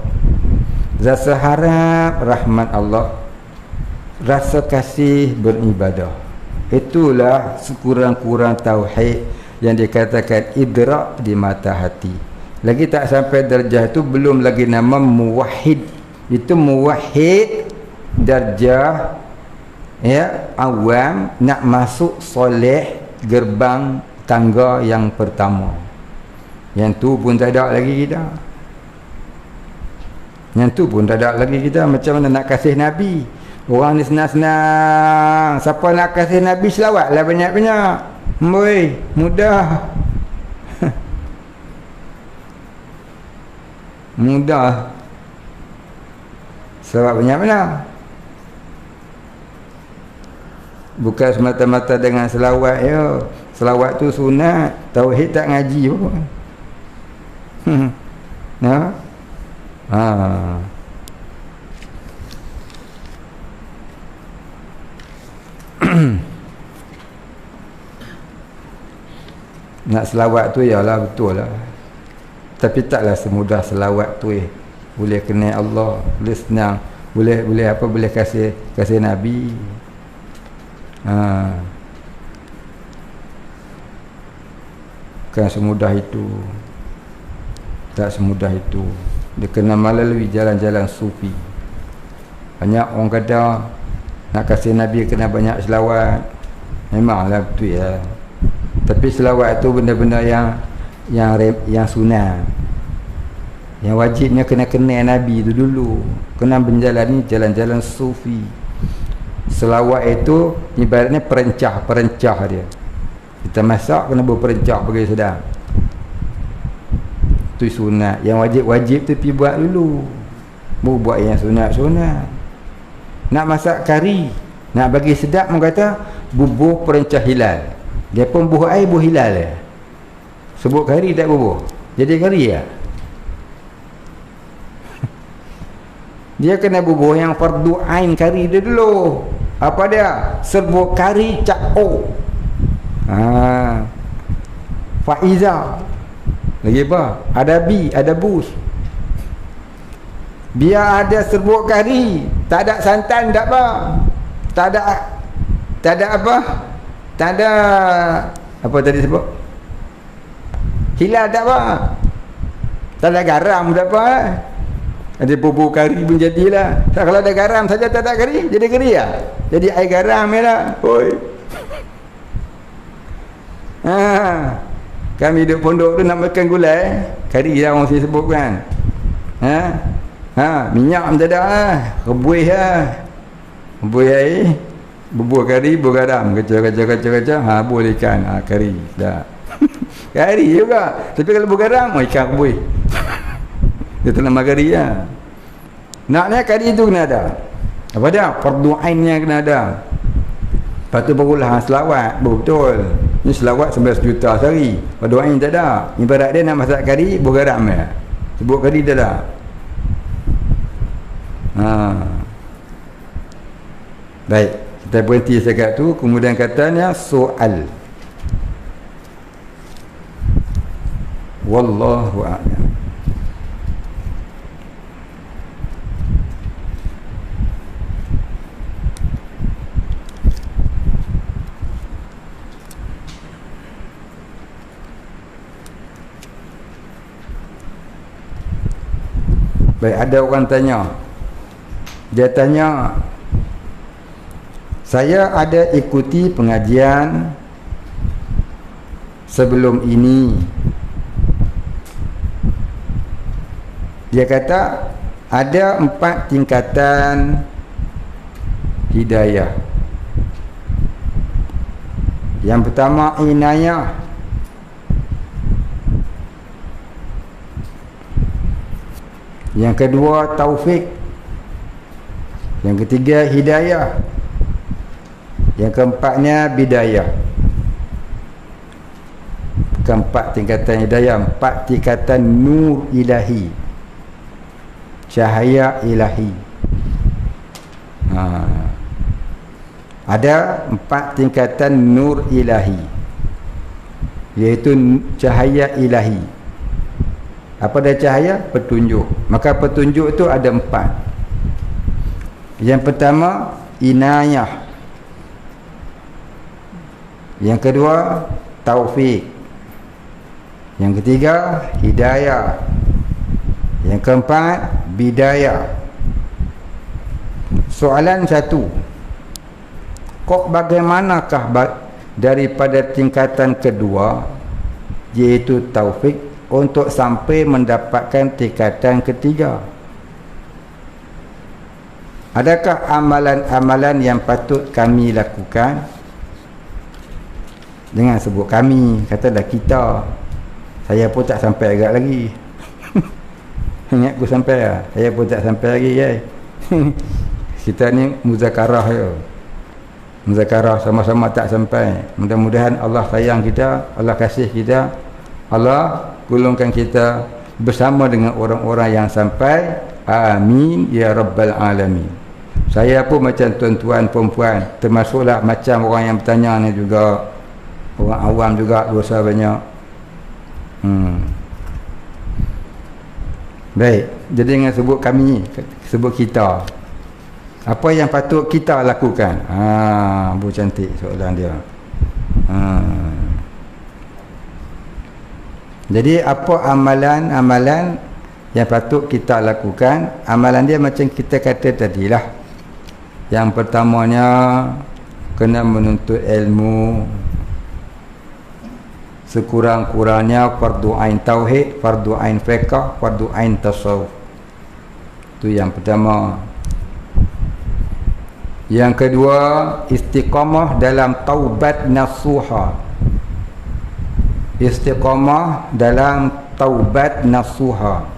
rasa harap rahmat Allah, rasa kasih beribadah. Itulah sekurang-kurang tauhid yang dikatakan idrak di mata hati. Lagi tak sampai darjah itu, belum lagi nama muwahhid. Itu muwahhid darjah awam, nak masuk soleh, gerbang tangga yang pertama. Yang tu pun tak ada lagi kita. Yang tu pun tak ada lagi kita. Macam mana nak kasih Nabi? Orang ni senang-senang. Siapa nak kasih Nabi, selawatlah banyak-banyak. Mboi, mudah. Mudah. Selawat banyak-banyak. Bukan semata-mata dengan selawat ya. Selawat tu sunat. Tauhid tak ngaji pun. Nak selawat tu ialah betul lah. Tapi taklah semudah selawat tu boleh kenal Allah, boleh senang, boleh apa, boleh kasih Nabi. Bukan semudah itu. Tak semudah itu. Dia kena melalui jalan-jalan sufi. Banyak orang kata nak kasih Nabi kena banyak selawat. Memanglah betul ya. Tapi selawat itu benda-benda yang sunat. Yang wajibnya kena kenal Nabi itu dulu. Kena menjalani jalan-jalan sufi. Selawat itu ibaratnya perencah dia. Kita masak kena berperencah bagi sedap. Itu sunat. Yang wajib tu pergi buat dulu. Buat yang sunat-sunat. Nak masak kari, nak bagi sedap, orang kata bubuh perencah hilal. Dia pun buh air, buh hilal. Sebut kari tak bubuh, jadi kari ya. Dia kena bubuh yang fardu ain kari dia dulu. Apa dia? Sebut kari ca'o. Faiza. Lagi apa? Ada bi, ada bus. Biar ada serbuk kari, tak ada santan, tak apa. Tak ada apa? Tak ada apa tadi sebut? Hilal, tak apa. Tak ada garam, tak apa. Ada bubur kari pun jadilah. Tak, kalau ada garam saja tak ada kari, jadi kari ya. Jadi air garam ya lah. Oi. Kami duduk pondok tu nak makan gulai, kari lah orang sini sebut kan. Minyak macam tak ada lah. Rebuih lah. Rebuih air, bubur kari, bubur garam, kacau. Boleh ikan, kari dah. Kari juga. Tapi kalau bubur garam, ikan rebuih. Dia tak nama kari lah. Naknya kari tu kena ada. Apa dia? Fardu ainnya kena ada. Lepas tu barulah selawat. Betul. Ni selawat 11 juta sehari. Fardu ain tak ada. Ibarat dia nak masak kari, bubur garam ya. Sebut kari tak ada. Baik, kita berhenti sekat tu. Kemudian katanya soal. Wallahu a'lam. Baik, ada orang tanya. Dia tanya, saya ada ikuti pengajian sebelum ini. Dia kata ada 4 tingkatan hidayah. Yang pertama inayah. Yang kedua taufik. Yang ketiga hidayah. Yang keempatnya bidayah. Keempat tingkatan hidayah, 4 tingkatan nur ilahi, cahaya ilahi. Ada 4 tingkatan nur ilahi, iaitu cahaya ilahi. Apa dia cahaya? Petunjuk. Maka petunjuk itu ada 4. Yang pertama inayah. Yang kedua taufik. Yang ketiga hidayah. Yang keempat bidayah. Soalan satu, kok bagaimanakah daripada tingkatan kedua, iaitu taufik, untuk sampai mendapatkan tingkatan ketiga? Adakah amalan-amalan yang patut kami lakukan? Dengan sebut kami, katalah kita. Saya pun tak sampai agak lagi. Ingat aku sampai lah. Saya pun tak sampai lagi ya. Kita ni muzakarah je. Muzakarah sama-sama tak sampai. Mudah-mudahan Allah sayang kita, Allah kasih kita, Allah golongkan kita bersama dengan orang-orang yang sampai. Amin ya rabbal alamin. Saya pun macam tuan-tuan perempuan, termasuklah macam orang yang bertanya ni juga, orang awam juga, dosa banyak. Baik, jadi dengan sebut kami, sebut kita, apa yang patut kita lakukan? Bu cantik soalan dia. Jadi apa amalan-amalan yang patut kita lakukan? Amalan dia macam kita kata tadilah. Yang pertamanya kena menuntut ilmu, sekurang-kurangnya fardu ain tauhid, fardu ain fiqh, fardu ain tasawuf. Itu yang pertama. Yang kedua, istiqamah dalam taubat nasuha. Istiqamah dalam taubat nasuha.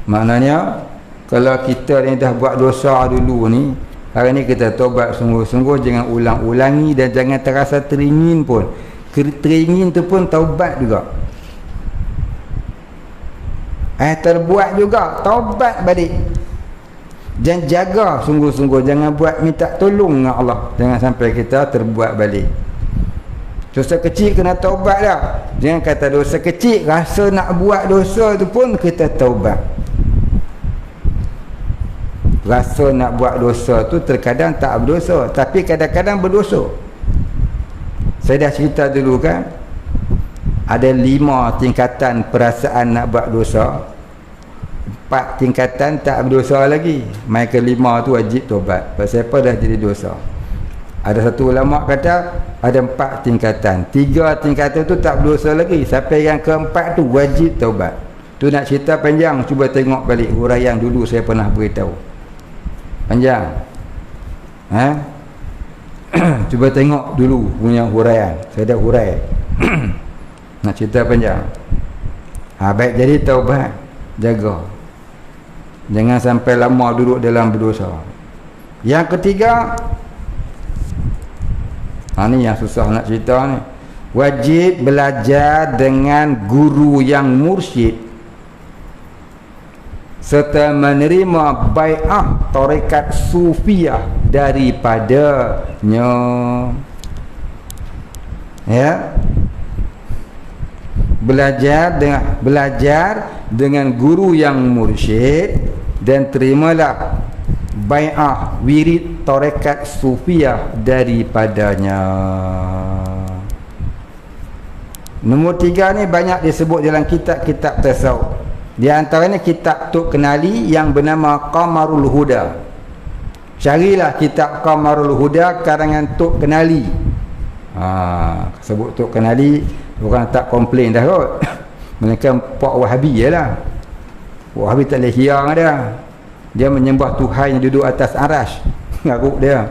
Maknanya kalau kita ni dah buat dosa dulu ni, hari ni kita taubat sungguh-sungguh, jangan ulang-ulangi dan jangan terasa teringin pun. Teringin tu pun taubat juga. Terbuat juga, taubat balik. Dan jaga sungguh-sungguh, jangan buat minta tolong dengan Allah, jangan sampai kita terbuat balik. Dosa kecil kena taubat dah. Jangan kata dosa kecil, rasa nak buat dosa tu pun kita taubat. Rasa nak buat dosa tu terkadang tak berdosa, tapi kadang-kadang berdosa. Saya dah cerita dulu kan, ada 5 tingkatan perasaan nak buat dosa, 4 tingkatan tak berdosa lagi. Mai ke 5 tu wajib taubat. Pasal apa dah jadi dosa. Ada satu ulama kata ada 4 tingkatan. 3 tingkatan tu tak berdosa lagi. Sampai yang keempat tu wajib taubat. Tu nak cerita panjang, cuba tengok balik huraian dulu saya pernah beritahu. Panjang. Cuba tengok dulu punya huraian. Saya dah hurai. Nak cerita panjang. Baik, jadi taubat, jaga. Jangan sampai lama duduk dalam berdosa. Yang ketiga, ni yang susah nak cerita ni. Wajib belajar dengan guru yang mursyid serta menerima bai'ah tarekat sufiah daripadanya. Ya. Belajar dengan guru yang mursyid dan terimalah bai'ah wirid tarekat sufiah daripadanya. Nombor 3 ni banyak disebut dalam kitab-kitab tasawuf. Di antaranya kitab Tok Kenali yang bernama Qamarul Huda. Carilah kitab Qamarul Huda karangan Tok Kenali. Sebut Tok Kenali, orang tak komplain dah kot. Mereka Pak Wahabi je lah. Pak Wahabi tak boleh hiang dia. Dia menyembah Tuhan yang duduk atas arash. Ngaruk dia.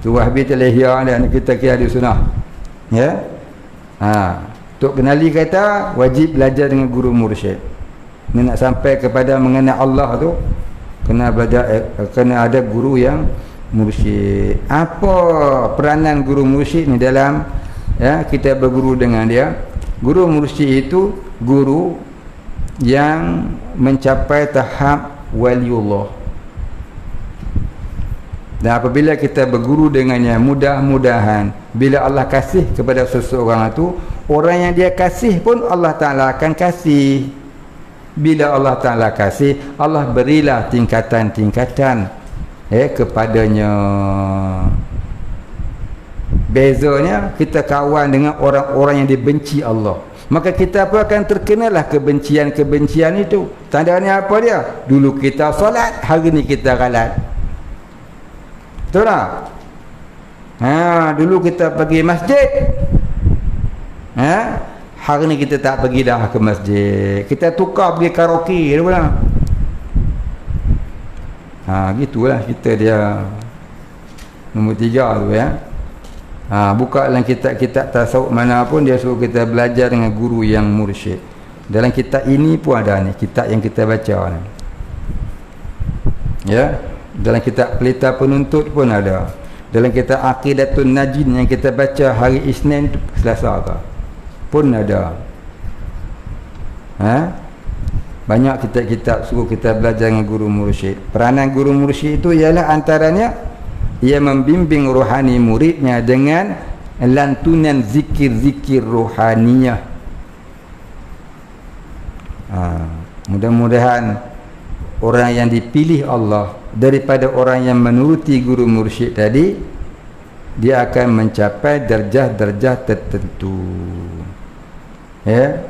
Tu Wahabi tak boleh hiang dia. Kita kira dia sunnah. Ya. Tok Kenali kata wajib belajar dengan guru mursyid. Ni nak sampai kepada mengenal Allah tu, kena belajar, kena ada guru yang mursyid. Apa peranan guru mursyid ni dalam kita berguru dengan dia? Guru mursyid itu guru yang mencapai tahap waliullah. Dan apabila kita berguru dengannya, mudah-mudahan bila Allah kasih kepada seseorang itu, orang yang dia kasih pun Allah Ta'ala akan kasih. Bila Allah Ta'ala kasih, Allah berilah tingkatan-tingkatan kepadanya. Bezanya kita kawan dengan orang-orang yang dibenci Allah, maka kita pun akan terkenalah kebencian-kebencian itu. Tandanya apa dia? Dulu kita solat, hari ni kita galat. Betul tak? Dulu kita pergi masjid, hari ni kita tak pergi dah ke masjid. Kita tukar pergi karaoke dia pula. Gitulah kita dia. Nombor 3 tu ya. Buka dalam kitab-kitab tasawuf mana pun dia suruh kita belajar dengan guru yang mursyid. Dalam kitab ini pun ada ni, kitab yang kita baca ni. Ya, dalam kitab Pelita Penuntut pun ada. Dalam kitab Aqidatun Najin yang kita baca hari Isnin Selasa tu pun ada. Banyak kitab-kitab suruh kita belajar dengan guru mursyid. Peranan guru mursyid itu ialah antaranya ia membimbing rohani muridnya dengan lantunan zikir-zikir rohaniyah. Mudah-mudahan orang yang dipilih Allah daripada orang yang menuruti guru mursyid tadi, dia akan mencapai darjah-darjah tertentu. Ya.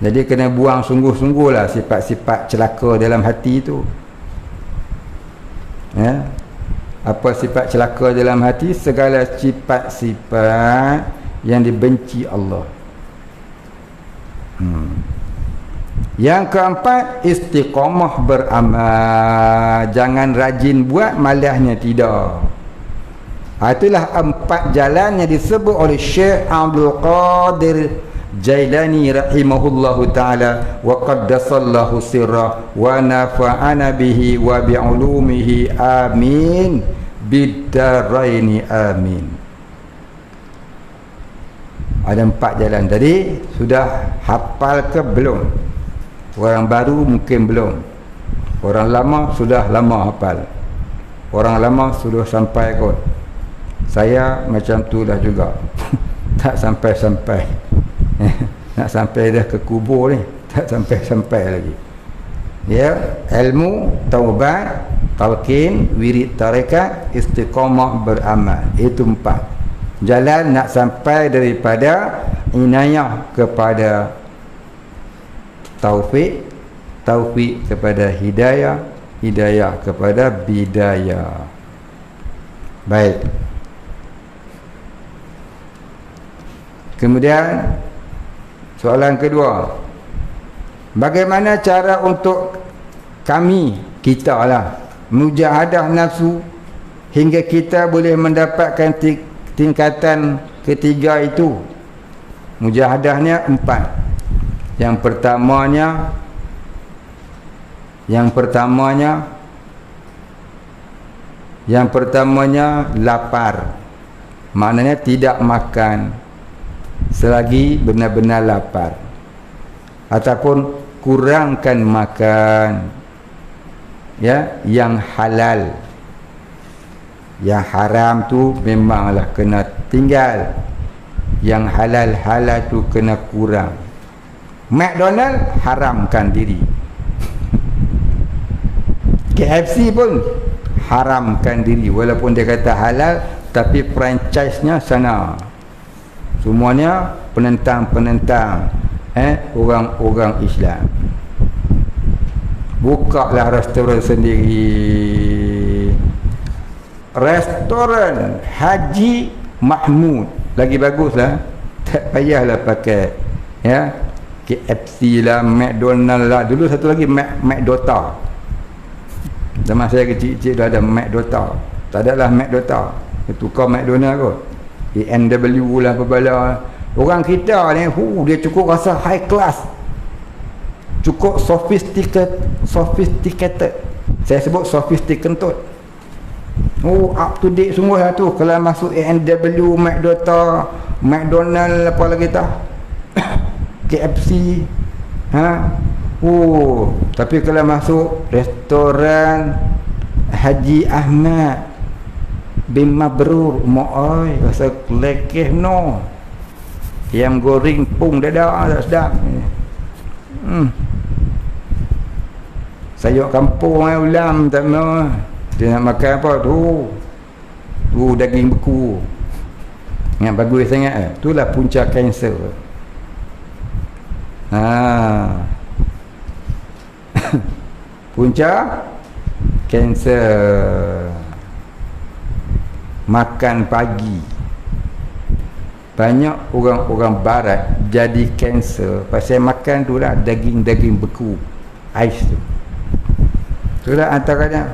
Jadi kena buang sungguh-sungguhlah sifat-sifat celaka dalam hati itu. Ya. Apa sifat celaka dalam hati? Segala sifat-sifat yang dibenci Allah. Yang keempat, istiqamah beramal. Jangan rajin buat, malahnya tidak. Itulah 4 jalan yang disebut oleh Syekh Abdul Qadir Jailani rahimahullahu ta'ala wa qaddasallahu sirrah wa nafa'ana bihi wa bi'ulumihi amin biddaraini amin. Ada 4 jalan tadi. Sudah hafal ke belum? Orang baru mungkin belum. Orang lama sudah lama hafal. Orang lama sudah sampai kot. Saya macam tu dah juga. Tak sampai-sampai. Nak sampai dah ke kubur ni, tak sampai-sampai lagi. Ya, ilmu, taubat, talqin, wirid tarekat, istiqamah, beramal. Itu 4 jalan nak sampai daripada inayah kepada taufik, taufik kepada hidayah, hidayah kepada bidayah. Baik. Kemudian soalan kedua, bagaimana cara untuk kami, kita lah, mujahadah nafsu hingga kita boleh mendapatkan tingkatan ketiga itu? Mujahadahnya 4. Yang pertamanya lapar. Maknanya tidak makan selagi benar-benar lapar, ataupun kurangkan makan, ya, yang halal. Yang haram tu memanglah kena tinggal, yang halal tu kena kurang. McDonald haramkan diri. KFC pun haramkan diri, walaupun dia kata halal, tapi franchise-nya sana semuanya penentang-penentang orang-orang Islam. Bukalah restoran sendiri. Restoran Haji Mahmud lagi baguslah. Tak payahlah pakai, ya, KFC lah, McDonald lah. Dulu satu lagi McDota. Zaman saya kecil-kecil dah ada McDota. Tak adalah McDota, tukar McDonald kot. ANW lah apa bala. Orang kita ni dia cukup rasa high class, cukup sophisticated. Saya sebut sophisticated. Up to date semua lah tu. Kalau masuk ANW, McDota, McDonald, apa lagi tak, KFC, tapi kalau masuk restoran Haji Ahmad bin Mabrur, oi, rasa lekeh no. Ayam goreng pung dadah tak sedap. Sayur kampung ulam tak mau. Dia nak makan apa tu? Daging beku. Yang bagus sangat. Itulah punca kanser. Punca kanser. Makan pagi. Banyak orang-orang barat jadi kanser pasal makan tu lah daging-daging beku, ais tu. Itulah antaranya.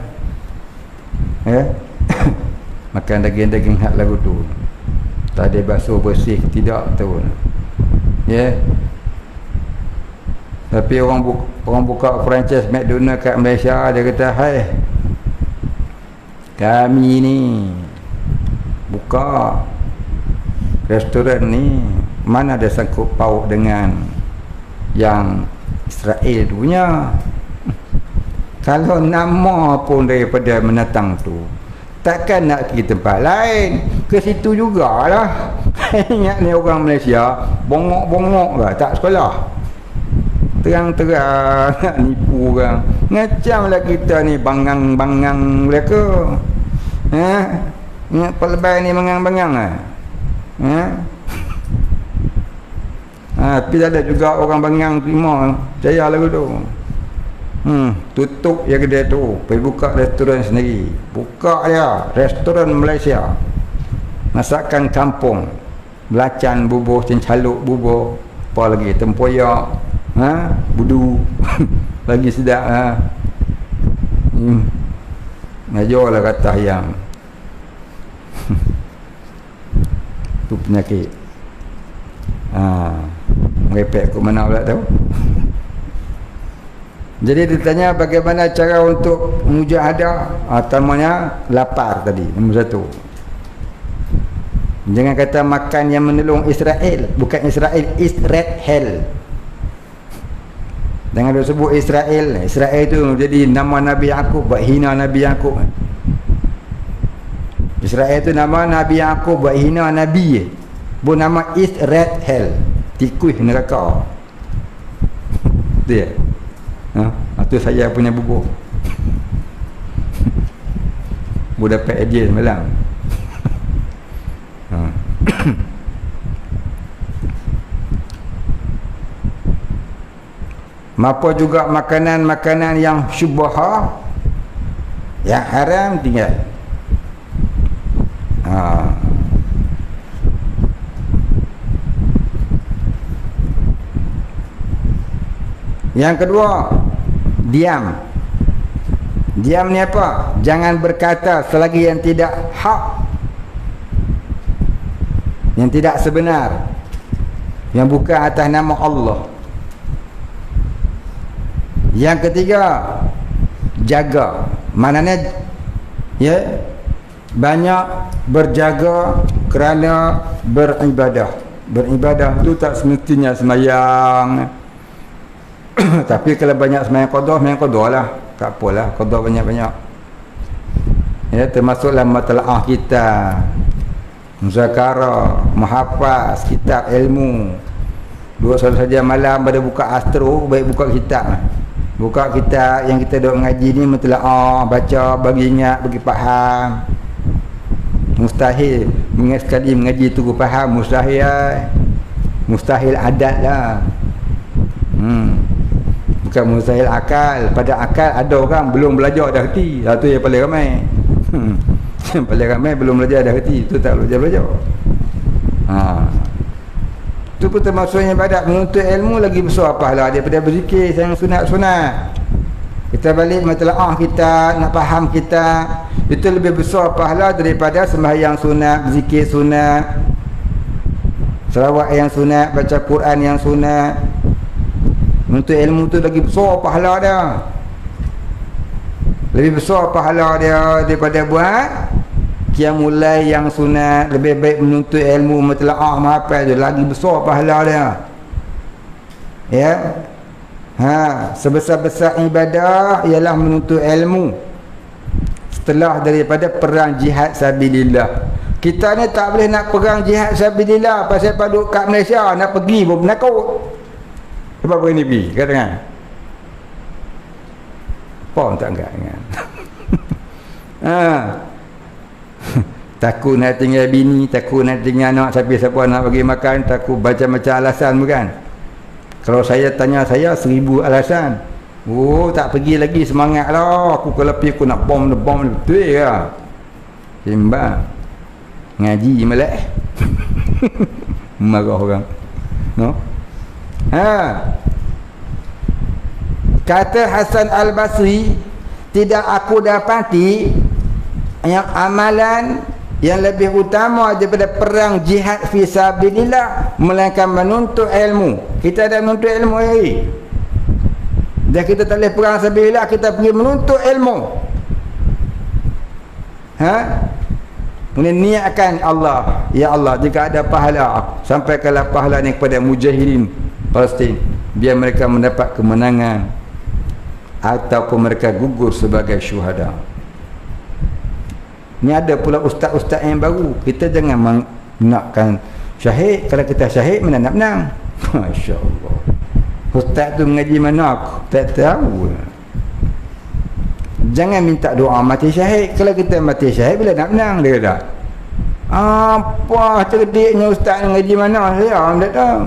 Ya. Makan daging-daging hak lagu tu. Tak ada basuh bersih, tidak tahu. Ya. Tapi orang buka franchise McDonald kat Malaysia, dia kata, "Hai, kami ni buka restoran ni, mana ada sangkut paut dengan yang Israel punya. Kalau nama pun daripada menatang tu, takkan nak pergi tempat lain, ke situ jugalah." Ingat ni orang Malaysia bongok-bongok lah, tak sekolah, terang-terang nak nipu orang. Macamlah kita ni bangang-bangang mereka. Ingat pelbagai ni bangang-bangang lah. Tapi ada juga orang bangang terima saya lagu tu. Tutup ya kedai tu, pergi buka restoran sendiri. Buka dia restoran Malaysia, masakan kampung, belacan bubuh, cincaluk bubuh, apa lagi, tempoyak, budu. Lagi sedap. Ngajarlah kata ayam. Tu penyakit. Merepek ke mana pula tahu. Jadi ditanya bagaimana cara untuk mujahadah. Tamanya lapar tadi, nombor 1. Jangan kata makan yang menolong Israel. Bukan Israel, Israel. Jangan dia sebut Israel. Israel tu jadi nama Nabi Yaqub, buat hina Nabi Yaqub. Israel tu nama Nabi Yaqub, buat hina Nabi. Bu nama Israel. Tikus neraka. Dia. Itu saya punya buku. Bu dapat hadiah semalam. Mapa juga makanan-makanan yang syubha, yang haram tinggal. Yang kedua, diam. Diam ni apa? Jangan berkata selagi yang tidak hak, yang tidak sebenar, yang bukan atas nama Allah. Yang ketiga, jaga. Maknanya banyak berjaga kerana beribadah. Beribadah tu tak semestinya semayang. Tapi kalau banyak semayang qada lah. Tak apalah, qada banyak-banyak. Termasuklah matlaah kita, muzakarah, menghafaz kitab ilmu. 2 saja malam pada buka astro, baik buka kitab. Buka kitab yang kita duk mengaji ni, mentelaah, baca, bagi ingat, bagi faham. Mustahil sekali mengaji tu faham, mustahil. Mustahil adat lah. Bukan mustahil akal. Pada akal ada orang belum belajar dah reti. Itu yang paling ramai. Yang paling ramai belum belajar dah reti. Itu tak belajar. Itu pun termasuknya ibadat. Menuntut ilmu lagi besar pahala daripada berzikir sayang sunat-sunat. Kita balik matlaah kita, nak faham kita, itu lebih besar pahala daripada sembahyang sunat, berzikir sunat, selawat yang sunat, baca Quran yang sunat. Menuntut ilmu tu lagi besar pahala dia. Lebih besar pahala dia daripada buat qiyamul lail yang sunat. Lebih baik menuntut ilmu, matlaah, menghafal tu lagi besar pahala dia. Ya. Sebesar-besar ibadah ialah menuntut ilmu. Setelah daripada perang jihad sabilillah. Kita ni tak boleh nak perang jihad sabilillah pasal paduk kat Malaysia nak pergi pun penakut. Sebab berani pergi, katakan. Apa tak angkat kan? Takut nak tinggal bini, takut nak tinggal anak, siapa nak bagi makan, takut macam-macam alasan bukan? Kalau saya tanya saya 1000 alasan. Oh, tak pergi lagi, semangat lah. Aku kalau pergi aku nak bom betul ke? Timbang. Ngaji melek. Marah orang. No? Kata Hasan Al-Basri, tidak aku dapati yang amalan yang lebih utama daripada perang jihad fi sabilillah melainkan menuntut ilmu. Kita dah menuntut ilmu hari. Dah kita tak boleh perang sabilillah, kita pergi menuntut ilmu. Kemudian niatkan Allah, ya Allah, jika ada pahala, sampaikanlah pahala ni kepada mujahidin Palestin, biar mereka mendapat kemenangan ataupun mereka gugur sebagai syuhada. Ni ada pula ustaz-ustaz yang baru. Kita jangan nakkan syahid. Kalau kita syahid, mana nak menang? Masya Allah. Ustaz tu mengaji mana aku tak tahu. Jangan minta doa mati syahid. Kalau kita mati syahid, bila nak menang? Dia kata, apa cerdiknya ustaz mengaji mana? Saya tak tahu.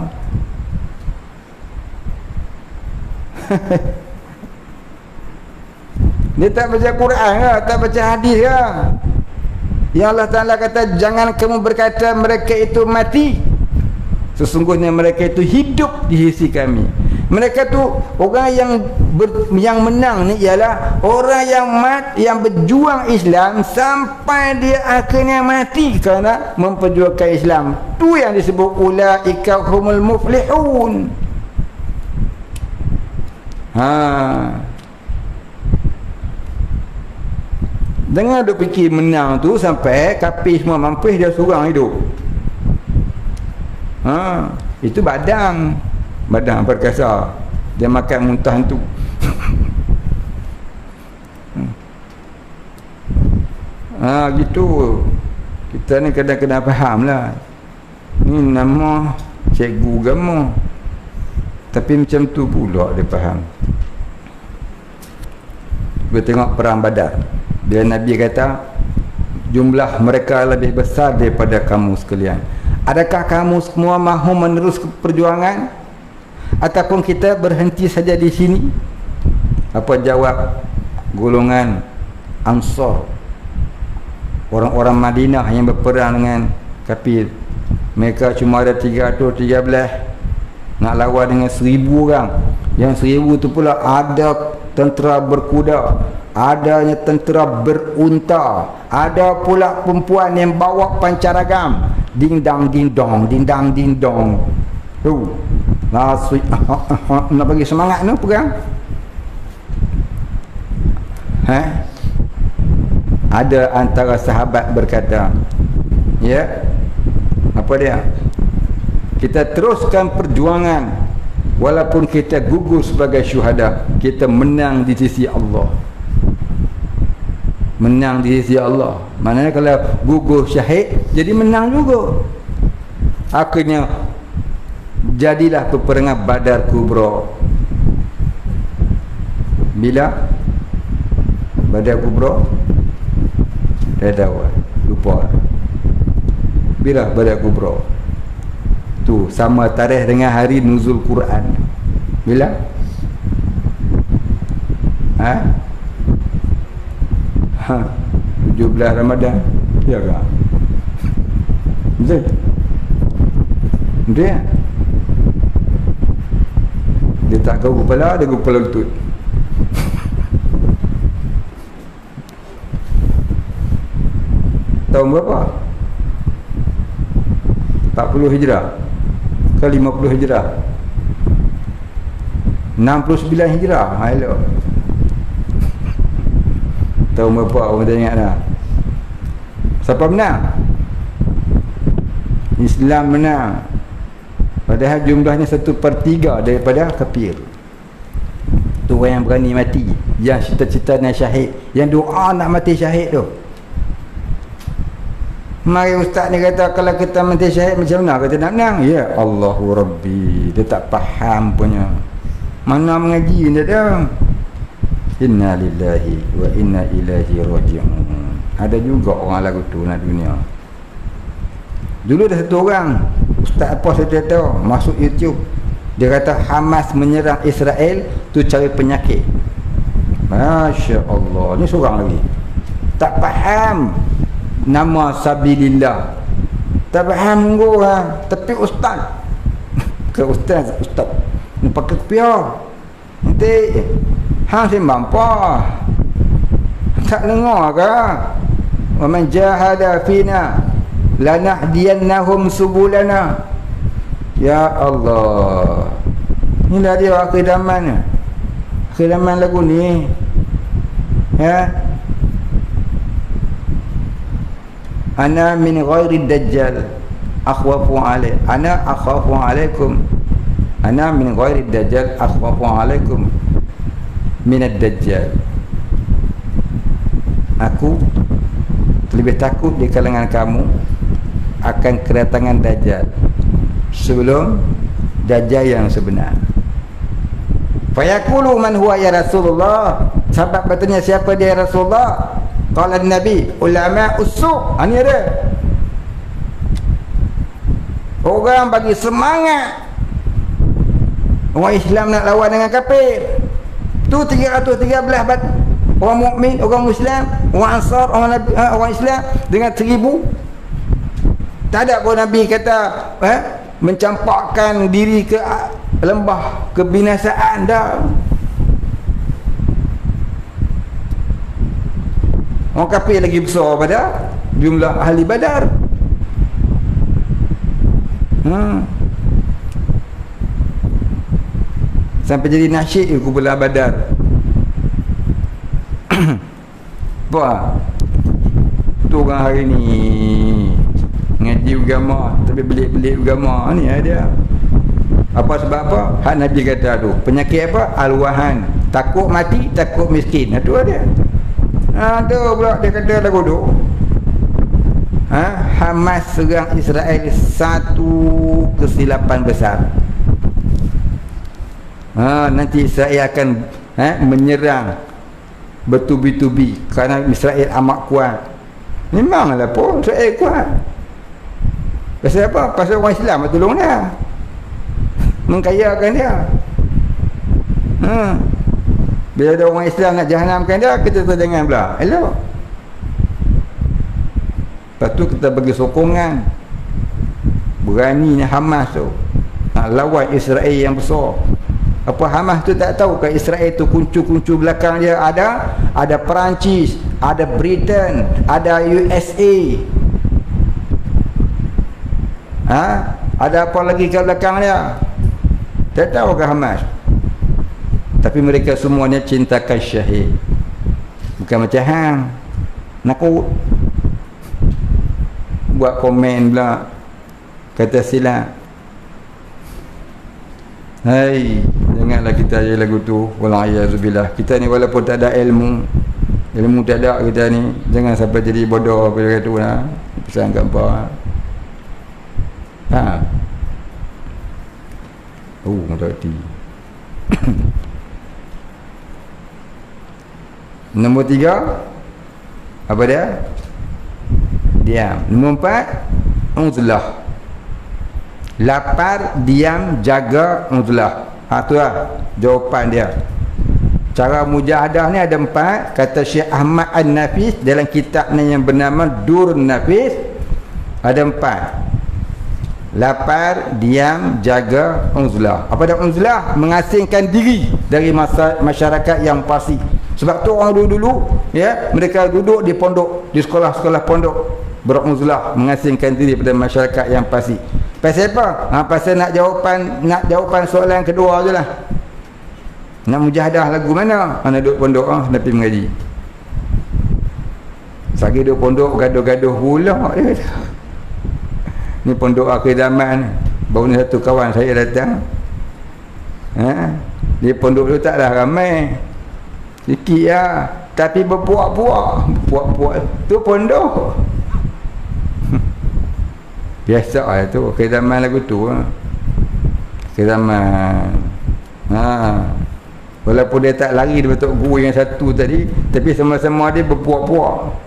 Dia tak baca Quran ke? Tak baca hadis ke? Yang Allah Ta'ala kata, jangan kamu berkata mereka itu mati, sesungguhnya mereka itu hidup di sisi kami. Mereka tu orang yang menang ni ialah orang yang berjuang Islam sampai dia akhirnya mati kerana memperjuangkan Islam. Tu yang disebut ulaika humul muflihun. Jangan duk fikir menang tu sampai kafir semua mampus, dia seorang hidup. Itu badang perkasa, dia makan muntah tu. Gitu. Kita ni kadang-kadang faham lah, ni nama cikgu agama, tapi macam tu pula dia faham. Kita tengok perang Badar, bila Nabi kata jumlah mereka lebih besar daripada kamu sekalian, adakah kamu semua mahu menerus perjuangan ataupun kita berhenti saja di sini? Apa jawab golongan Ansar, orang-orang Madinah yang berperang dengan kafir? Mereka cuma ada 313, nak lawan dengan 1000 orang. Yang 1000 tu pula ada tentera berkuda, adanya tentera berunta, ada pula perempuan yang bawa pancaragam, ding dang ding dong, ding dang ding dong. Tu nak bagi semangat tu perang. Ada antara sahabat berkata, ya, apa dia? Kita teruskan perjuangan walaupun kita gugur sebagai syuhada, kita menang di sisi Allah. Menang di sisi Allah. Maknanya kalau gugur syahid, jadi menang juga. Akhirnya jadilah peperangan Badar Kubra. Bila Badar Kubra? Saya tahu, lupa. Bila Badar Kubra? Tu sama tarikh dengan hari nuzul Quran. Bila? 17 Ramadan. Ya ke? Betul? Betul ya? Dia tak kau kepala, dia kepala lutut. Tahun berapa? 40 Hijrah ke 50 Hijrah? 69 Hijrah. Elok. Tahun berapa orang tak ingat dah. Siapa menang? Islam menang. Padahal jumlahnya 1/3 daripada kafir. Tu orang yang berani mati, yang cita-cita nak syahid, yang doa nak mati syahid tu. Mari ustaz ni kata kalau kita mati syahid macam mana kita nak menang? Ya Allahu Rabbi. Dia tak faham punya. Mana mengaji dia dah. Inna lillahi wa inna ilaihi raji'un. Ada juga orang lagu tu nak dunia. Dulu ada satu orang, ustaz apa saya tahu, masuk YouTube. Dia kata Hamas menyerang Israel tu cari penyakit. Masya Allah. Ni seorang lagi tak faham nama sabilillah, tak faham gua, tapi ustaz ke ustaz ni pakai kopiah nanti hang sembang apa tak dengar ke? Wa man jahada fina lanahdiyannahum subulana. Ya Allah, inilah dia akhir zaman lagu ni, ya. Ana min ghairi dajjal akhwafu alaih, ana akhafu alaikum, ana min ghairi dajjal akhwafu alaikum min ad-dajjal. Aku lebih takut di kalangan kamu akan kedatangan dajjal sebelum dajjal yang sebenar. Fayaqulu man huwa ya Rasulullah. Sahabat bertanya, siapa dia Rasulullah? Qala Nabi ulama usuq. Ini ada orang bagi semangat orang Islam nak lawan dengan kafir. Tu 313 orang mukmin, orang Islam, orang Ansar, orang Islam dengan 1000. Tak ada pun Nabi kata mencampakkan diri ke lembah kebinasaan dah. Orang kafir lagi besar pada jumlah ahli Badar. Sampai jadi nasyid kumpulan Badar. Apa? Tu orang hari ni ngaji agama tapi belik-belik agama ni ada. Apa sebab apa? Hak Nabi kata tu, penyakit apa? Al-wahan, takut mati, takut miskin. Itu ada. Tu pula dia kata lagu tu. Hamas serang Israel satu kesilapan besar. Nanti Israel akan menyerang bertubi-tubi kerana Israel amat kuat. Memanglah pun Israel kuat. Pasal apa? Pasal orang Islam tolong dia, mengkayakan dia. Bila ada orang Islam nak jahanamkan dia, kita jangan pula elok. Lepas tu kita bagi sokongan, beraninya Hamas tu nak lawan Israel yang besar. Apa Hamas tu tak tahu ke Israel tu kuncu-kuncu belakang dia ada Perancis, ada Britain, ada USA. Ada apa lagi ke belakang dia? Tak tahu ke Hamas? Tapi mereka semuanya cintakan syahid. Bukan macam hang nakut buat komen pula, kata silap. Hai, janganlah kita ajar lagu tu. Wala'iyyazubillah. Kita ni walaupun tak ada ilmu tak ada kita ni, jangan sampai jadi bodoh pada tu lah. Pesan kat apa? Berarti nombor 3 apa dia? Diam. Nombor 4 uzlah. Lapar, diam, jaga, uzlah. Tu lah jawapan dia. Cara mujahadah ni ada 4. Kata Syekh Ahmad An-Nafis dalam kitabnya yang bernama Durun Nafis, ada 4. Lapar, diam, jaga, uzlah. Apa dia uzlah? Mengasingkan diri dari masyarakat yang pasti. Sebab tu orang dulu-dulu mereka duduk di pondok, di sekolah-sekolah pondok, beruzlah, mengasingkan diri pada masyarakat yang pasti. Pasal apa? Pasal nak jawapan soalan kedua je lah. Nak mujahadah lagu mana? Nak duduk pondok, nak pergi mengaji. Sagi duduk pondok, gaduh-gaduh pula dia. Ni pondok akhir zaman. Baru ni satu kawan saya datang. Dia pondok tu taklah ramai, sikit lah, tapi berpuak-puak. Berpuak-puak tu pondok. Biasa lah tu, akhir zaman lagu tu. Akhir zaman. Walaupun dia tak lari daripada tok guru yang satu tadi, tapi sama-sama dia berpuak-puak.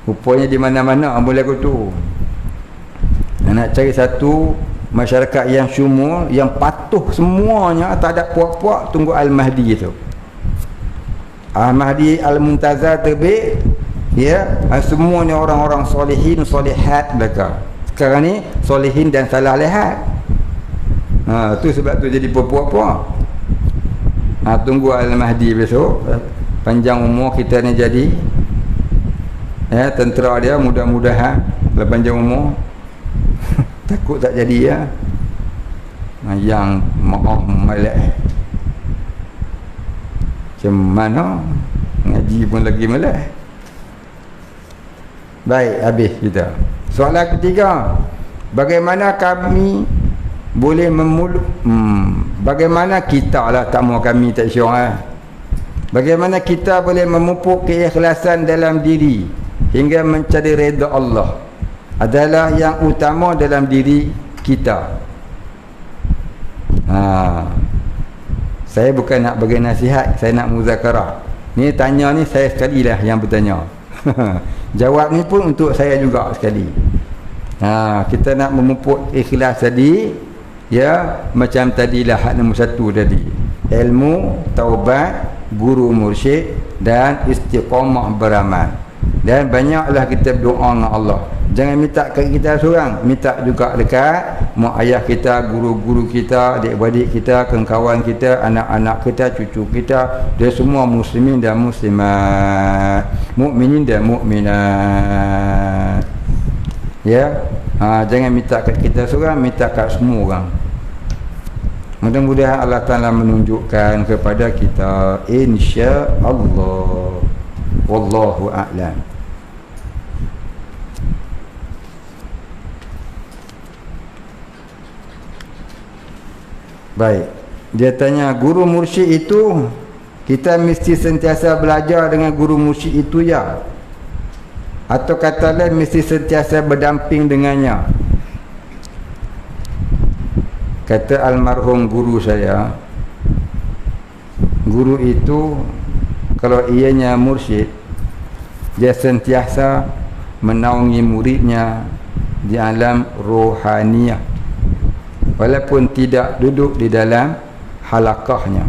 Rupanya di mana-mana boleh lagu tu. Nak cari satu masyarakat yang syumul, yang patuh semuanya, tak ada puak-puak, tunggu Al-Mahdi tu. Al-Mahdi Al-Muntazar terbit, semuanya orang-orang solehin, solehat belaka. Sekarang ni solehin dan salah lihat. Tu sebab tu jadi puak-puak. Tunggu Al-Mahdi besok, panjang umur kita ni jadi tentera dia, mudah-mudahan kalau panjang umur. Takut tak jadi yang maaf melek. Macam mana ngaji pun lagi melek. Baik, habis kita. Soalan ketiga, bagaimana kami boleh bagaimana kita lah, tak mau kami tak syurah. Bagaimana kita boleh memupuk keikhlasan dalam diri hingga mencari redha Allah adalah yang utama dalam diri kita. Saya bukan nak bagi nasihat, saya nak muzakarah. Ni tanya ni saya sekali lah yang bertanya. Jawab ni pun untuk saya juga sekali. Kita nak memupuk ikhlas tadi, macam tadilah hak nombor 1 tadi. Ilmu, taubat, guru mursyid dan istiqamah beramal. Dan banyaklah kita berdoa dengan Allah. Jangan minta kat kita seorang, minta juga dekat mak ayah kita, guru-guru kita, adik-adik kita, kawan kita, anak-anak kita, cucu kita. Dia semua muslimin dan muslimat, mukminin dan mukminat. Jangan minta kat kita seorang, minta kat semua orang. Mudah-mudahan Allah Ta'ala menunjukkan kepada kita, insya-Allah. Wallahu a'lam. Baik, dia tanya, guru mursyid itu kita mesti sentiasa belajar dengan guru mursyid itu ya, atau kata lain mesti sentiasa berdamping dengannya? Kata almarhum guru saya, guru itu kalau ianya mursyid, dia sentiasa menaungi muridnya di alam rohaniah, walaupun tidak duduk di dalam halaqahnya.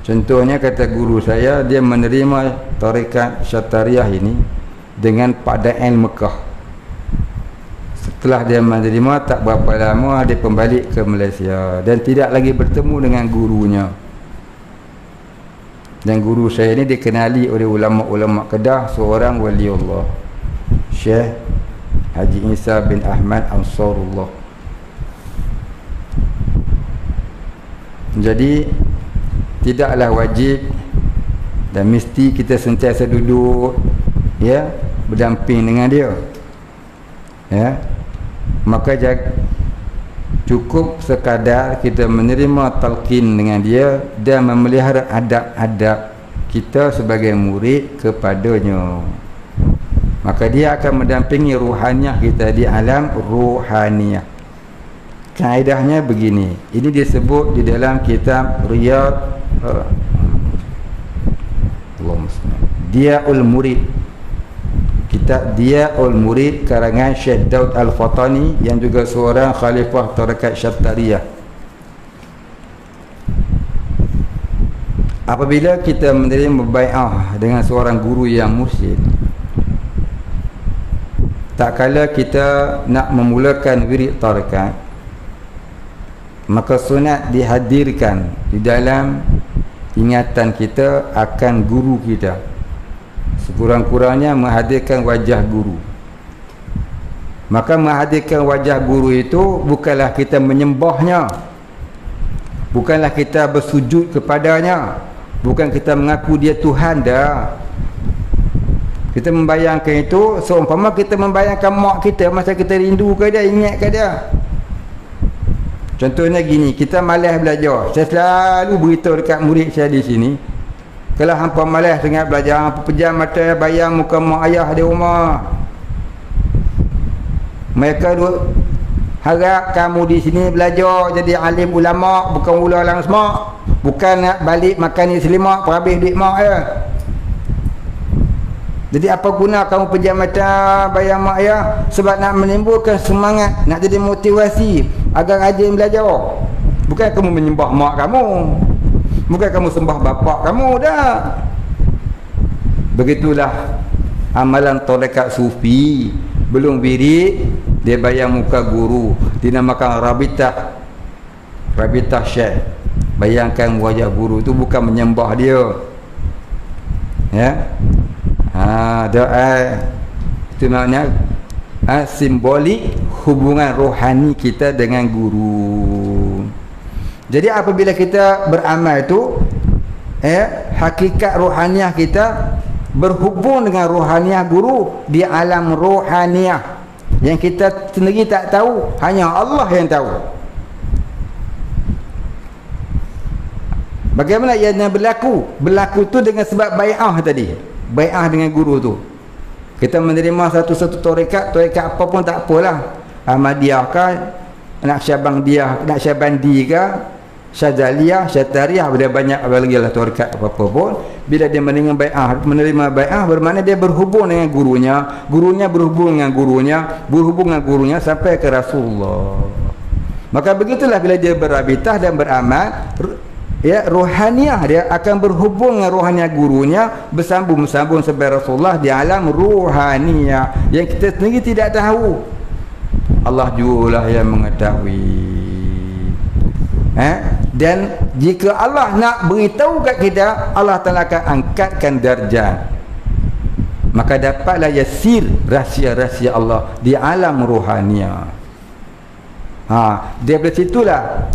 Contohnya kata guru saya, dia menerima tarekat Syattariyah ini dengan Padain Mekah. Setelah dia menerima, tak berapa lama dia kembali ke Malaysia dan tidak lagi bertemu dengan gurunya. Dan guru saya ini dikenali oleh ulama-ulama Kedah, seorang wali Allah, Syekh Haji Isa bin Ahmad Ansarullah. Jadi tidaklah wajib dan mesti kita sentiasa duduk ya berdamping dengan dia, ya. Maka cukup sekadar kita menerima talqin dengan dia dan memelihara adab-adab kita sebagai murid kepadanya, maka dia akan mendampingi ruhaniah kita di alam ruhaniah. Kaedahnya begini, ini disebut di dalam kitab Riyad Dia'ul Murid, kitab Dia'ul Murid karangan Syekh Daud Al-Fatani yang juga seorang khalifah tarekat Syattariyah. Apabila kita menerima bai'ah dengan seorang guru yang mursyid, tak kala kita nak memulakan wirid tarekat, maka sunat dihadirkan di dalam ingatan kita akan guru kita. Sekurang-kurangnya menghadirkan wajah guru. Maka menghadirkan wajah guru itu bukanlah kita menyembahnya, bukanlah kita bersujud kepadanya, bukan kita mengaku dia Tuhan dah. Kita membayangkan itu seumpama kita membayangkan mak kita masa kita rindu ke dia, ingat ke dia. Contohnya gini, kita malas belajar. Saya selalu beritahu dekat murid saya di sini, kalau hampa malas sangat belajar, hampa pejam mata bayang muka mak ayah di rumah. Mereka harap kamu di sini belajar jadi alim ulama, bukan ulang semak, bukan nak balik makan ni selimak habis duit mak ya. Jadi apa guna kamu pejam mata bayang mak ayah? Sebab nak menimbulkan semangat, nak jadi motivasi agar rajin belajar. Bukan kamu menyembah mak kamu, bukan kamu sembah bapak kamu dah. Begitulah amalan tarekat sufi. Belum wirid, dia bayang muka guru, dinamakan Rabitah Syekh. Bayangkan wajah guru itu bukan menyembah dia, ya. Doa itu maknanya simbolik hubungan rohani kita dengan guru. Jadi apabila kita beramal itu, hakikat rohaniah kita berhubung dengan rohaniah guru di alam rohaniah yang kita sendiri tak tahu, hanya Allah yang tahu. Bagaimana ianya berlaku? Berlaku tu dengan sebab bai'ah tadi, bai'ah dengan guru tu. Kita menerima satu-satu tarekat apa pun tak apalah, Ahmadiyah ke, Naqsyabandi ke, Syadzaliyah, Syattariyah, ada banyak lagi lah tarekat apa-apa pun. Bila dia menerima bai'ah bermakna dia berhubung dengan gurunya, gurunya berhubung dengan gurunya sampai ke Rasulullah. Maka begitulah bila dia berabitah dan beramal, ya, rohaniah dia akan berhubung dengan rohaniah gurunya, bersambung-sambung sampai Rasulullah di alam rohaniah yang kita sendiri tidak tahu. Allah jugalah yang mengetahui. Dan jika Allah nak beritahu kat kita, Allah Ta'ala akan angkatkan darjat, maka dapatlah yasir rahsia-rahsia Allah di alam rohaniah. Daripada situlah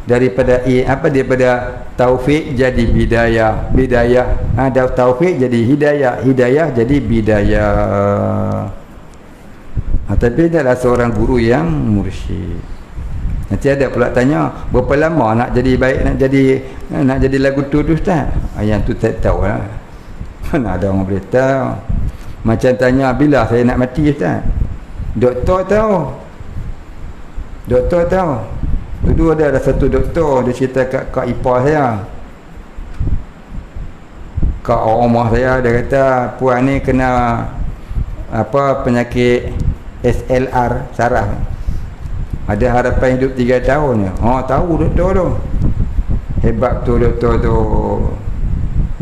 daripada taufik jadi bidayah, taufik jadi hidayah jadi bidayah. Tapi adalah seorang guru yang mursyid. Nanti ada pula tanya, berapa lama nak jadi baik, nak jadi lagu tu Ustaz? Yang tu tak tahu lah. Mana ada orang boleh tahu. Macam tanya, bila saya nak mati Ustaz? Doktor tahu. Dulu ada satu doktor, dia cerita kat kak ipar saya, kak rumah saya, dia kata puan ni kena penyakit SLR, saraf, ada harapan hidup 3 tahun je. Tahu doktor tu, hebat tu doktor tu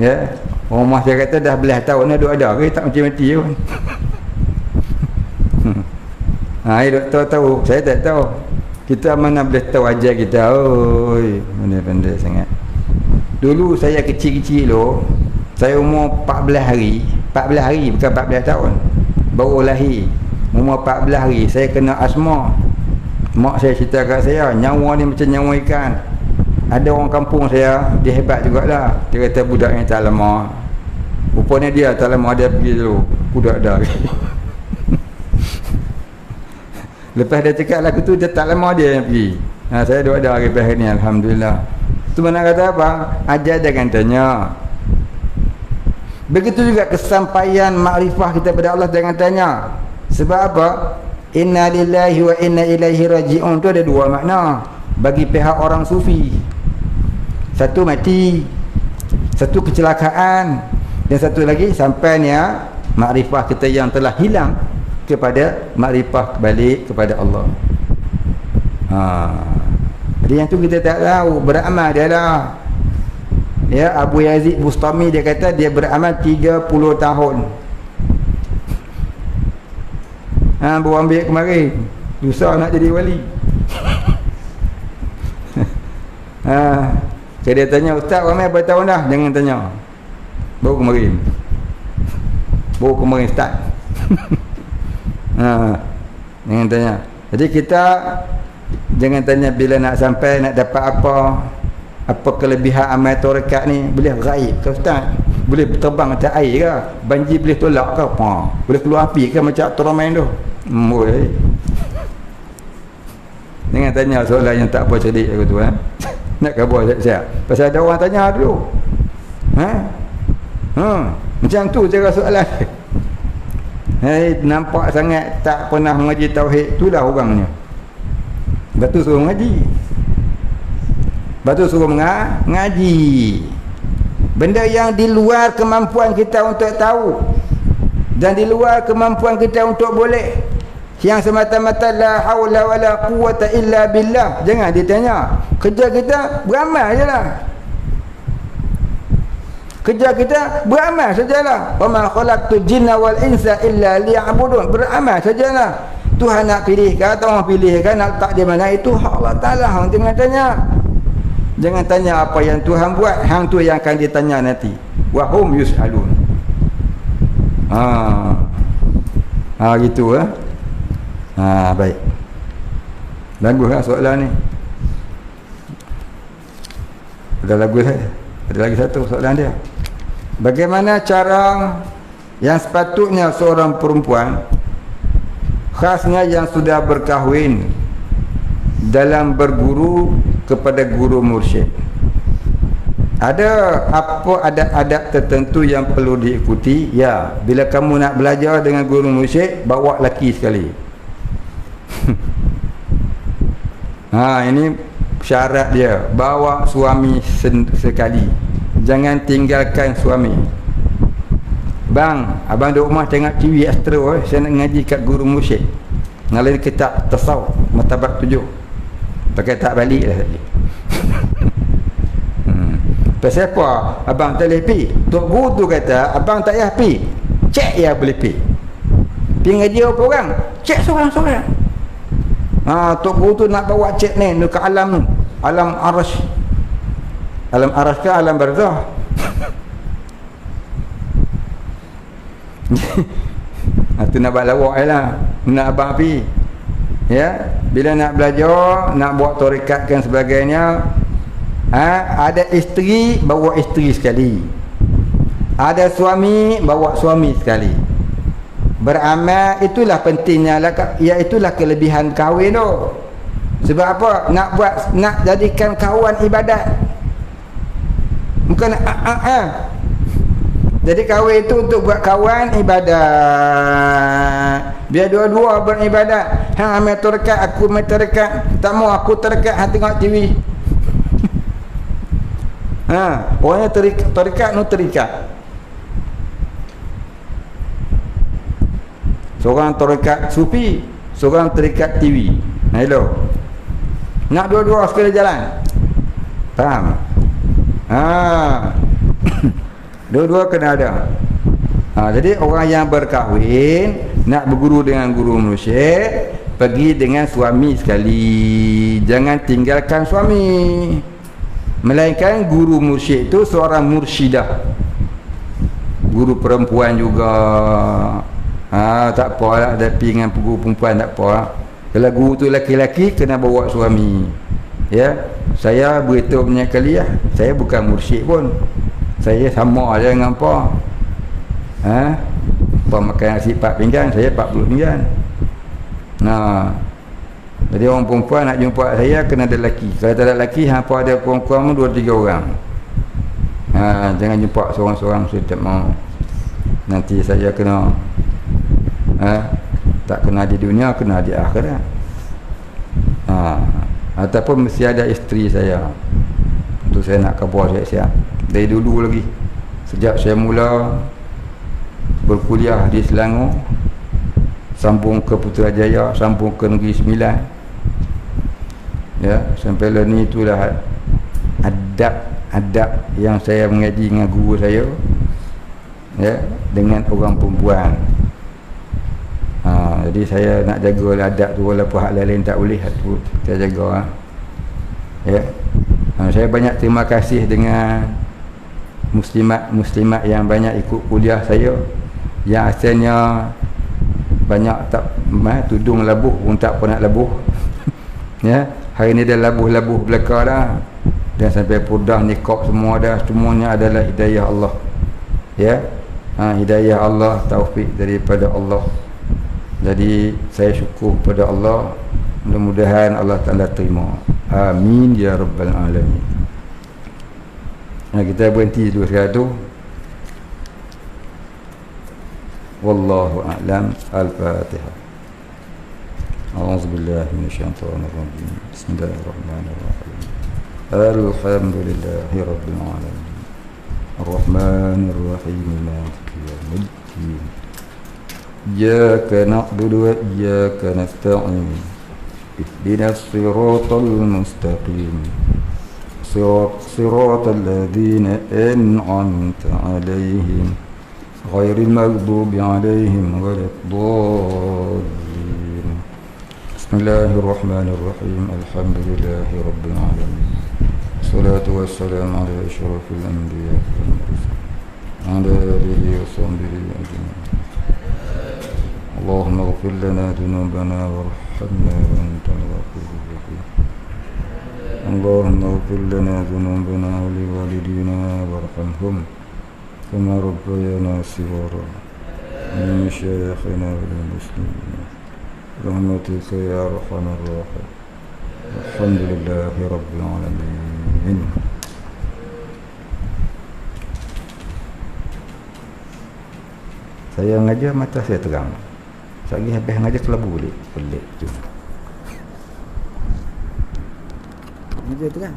ya. Rumah saya kata dah belah tahun dah duk ada ke, tak mati-mati pun. Doktor tahu, saya tak tahu. Kita mana boleh tahu ajar kita. Pandai-pandai sangat. Dulu saya kecil-kecil tu, saya umur 14 hari bukan 14 tahun, baru lahir. Umur 14 hari saya kena asma. Mak saya cerita kat saya, nyawa ni macam nyawa ikan. Ada orang kampung saya, dia hebat jugalah. Dia kata budak yang tak lama. Rupanya dia tak lama dia pergi dulu. Budak dah. Lepas dia cakap lagu tu, dia tak lama dia yang pergi. Saya duduk ada lepas ni, alhamdulillah. Tu mana kata apa? Ajar jangan tanya. Begitu juga kesampaian makrifah kita pada Allah, jangan tanya. Sebab apa? Inna lillahi wa inna ilaihi raji'un tu ada 2 makna bagi pihak orang sufi. Satu mati, satu kecelakaan, dan satu lagi sampainya makrifah kita yang telah hilang kepada makrifah balik kepada Allah. Jadi yang tu kita tak tahu. Beramal dia lah ya. Abu Yazid Bustami dia kata dia beramal 30 tahun. Baru ambil kemarin, susah nak jadi wali. Dia tanya, Ustaz ramai berapa tahun dah? Jangan tanya, baru kemarin start. Jangan tanya. Jadi kita jangan tanya bila nak sampai, nak dapat apa kelebihan amal tarekat ni. Boleh gaib ke Ustaz? Boleh terbang atas air ke? Banjir boleh tolak ke? Boleh keluar api ke macam Ultraman tu? Boleh. Jangan tanya soalan yang tak apa cerdik aku tu. Nak khabar siap-siap. Pasal ada orang tanya dulu. Macam tu cara soalan. Nampak sangat tak pernah mengaji tauhid. Itulah orangnya. Lepas tu suruh mengaji. Lepas tu suruh mengaji. Benda yang di luar kemampuan kita untuk tahu, dan di luar kemampuan kita untuk boleh, yang semata-mata la haula wala quwata illa billah, jangan ditanya. Kerja kita beramal sajalah. Wa ma khalaqtul jinna wal insa illa liya'budun. Beramal sajalah. Tuhan nak pilih ke atau orang pilih ke, nak letak di mana, itu Allah Taala. Hang jangan tanya. Jangan tanya apa yang Tuhan buat, hang tu yang akan ditanya nanti. Wa hum yus'alun. Gitu baik. Baguslah soalan ni. Ada lagi satu soalan dia. Bagaimana cara yang sepatutnya seorang perempuan, khasnya yang sudah berkahwin, dalam berguru kepada guru mursyid? Ada adab tertentu yang perlu diikuti? Ya, bila kamu nak belajar dengan guru mursyid, bawa laki sekali. Ini syarat dia, bawa suami sekali. Jangan tinggalkan suami. Bang, abang duduk rumah tengok TV Astro, saya nak ngaji kat guru mursyid. Ngalin kitab tasawuf martabat 7. Pakai tak balik dah tadi. Pasal apa abang tak boleh pi? Tok guru tu kata abang tak payah pi. Cek ya boleh pi. Pi ngaji apa orang? Cek seorang-seorang. Tok guru tu nak bawa cek ni ke alam ni. Alam arasy. Alam arasy ke alam barzah? Tu nak bawa lawak lah. Nak abang pi. Ya, bila nak belajar, nak buat tarekat dan sebagainya, ada isteri, bawa isteri sekali. Ada suami, bawa suami sekali. Beramal itulah pentingnya lah, ya itulah kelebihan kahwin tu. Sebab apa? Nak jadikan kawan ibadat. Bukan Jadi kahwin itu untuk buat kawan ibadat. Biar dua-dua beribadat. Hang ambil tarekat, aku ambil tarekat. Tak mau aku tarekat, hang tengok TV. Orangnya tarekat no tarekat. Seorang tarekat sufi, seorang tarekat TV. Hello. Nak dua-dua sekali jalan. Faham? Dua-dua kena ada. Jadi orang yang berkahwin nak berguru dengan guru mursyid, pergi dengan suami sekali. Jangan tinggalkan suami. Melainkan guru mursyid itu seorang mursyidah. Guru perempuan juga. Tak apalah, tapi dengan guru perempuan tak apa. Kalau guru tu laki-laki, kena bawa suami. Ya, saya beritahu banyak kali ya, saya bukan mursyid pun. Saya sama aja dengan apa. Apa makan nasi 4 pinggan, saya 40 pinggan. Jadi orang perempuan nak jumpa saya kena ada lelaki. Kalau tak ada lelaki, apa ada perempuan 2-3 orang. Jangan jumpa seorang-seorang, saya tak mau. Nanti saya kena tak kena di dunia, kena di akhirat. Ataupun mesti ada isteri saya. Untuk saya nak khabar siap-siap. Dari dulu lagi, sejak saya mula berkuliah di Selangor, sambung ke Putrajaya, sambung ke Negeri Sembilan, ya, sampai lah ni itulah adab yang saya mengaji dengan guru saya, ya, dengan orang perempuan. Jadi saya nak jaga adab tu, walaupun hak lain tak boleh, tu kita jaga. Ya. Saya banyak terima kasih dengan muslimat yang banyak ikut kuliah saya, yang asalnya banyak tak tudung labuh pun tak pernah labuh. Ya, hari ni dah labuh-labuh belaka dah, dan sampai purdah nikah semua dah. Semuanya adalah hidayah Allah. Ya, hidayah Allah, taufik daripada Allah. Jadi saya syukur kepada Allah, mudah-mudahan Allah Ta'ala terima. Amin ya rabbal alamin. Kita berhenti dulu sekali. Wallahu a'lam. Al-Fatihah. A'udzubillahi minasyaitonir rajim. Bismillahirrahmanirrahim. Alhamdulillahi rabbil alamin. Ar-Rahmanir Rahim. Maliki yaumiddin. Iyyaka na'budu wa iyyaka nasta'in. Ihdinas siratal mustaqim. صراط الذين أنعمت عليهم غير المغضوب عليهم ولا الضالين. بسم الله الرحمن الرحيم. الحمد لله رب العالمين. الصلاة والسلام على أشرف الأنبياء والمرسلين وعلى آله وصحبه أجمعين. اللهم اغفر لنا ذنوبنا وارحمنا وأنت الغفور الرحيم. اللهم اغفر لنا ذنوبنا ولوالدينا وارحمهم كما ربيانا صغارا. من مشايخنا وللمسلمين برحمتك يا أرحم الراحمين. الحمد لله رب العالمين. Saya ngajar mata saya terang. Saya habis ngajar kelabu pelik tu. Ngajar terang.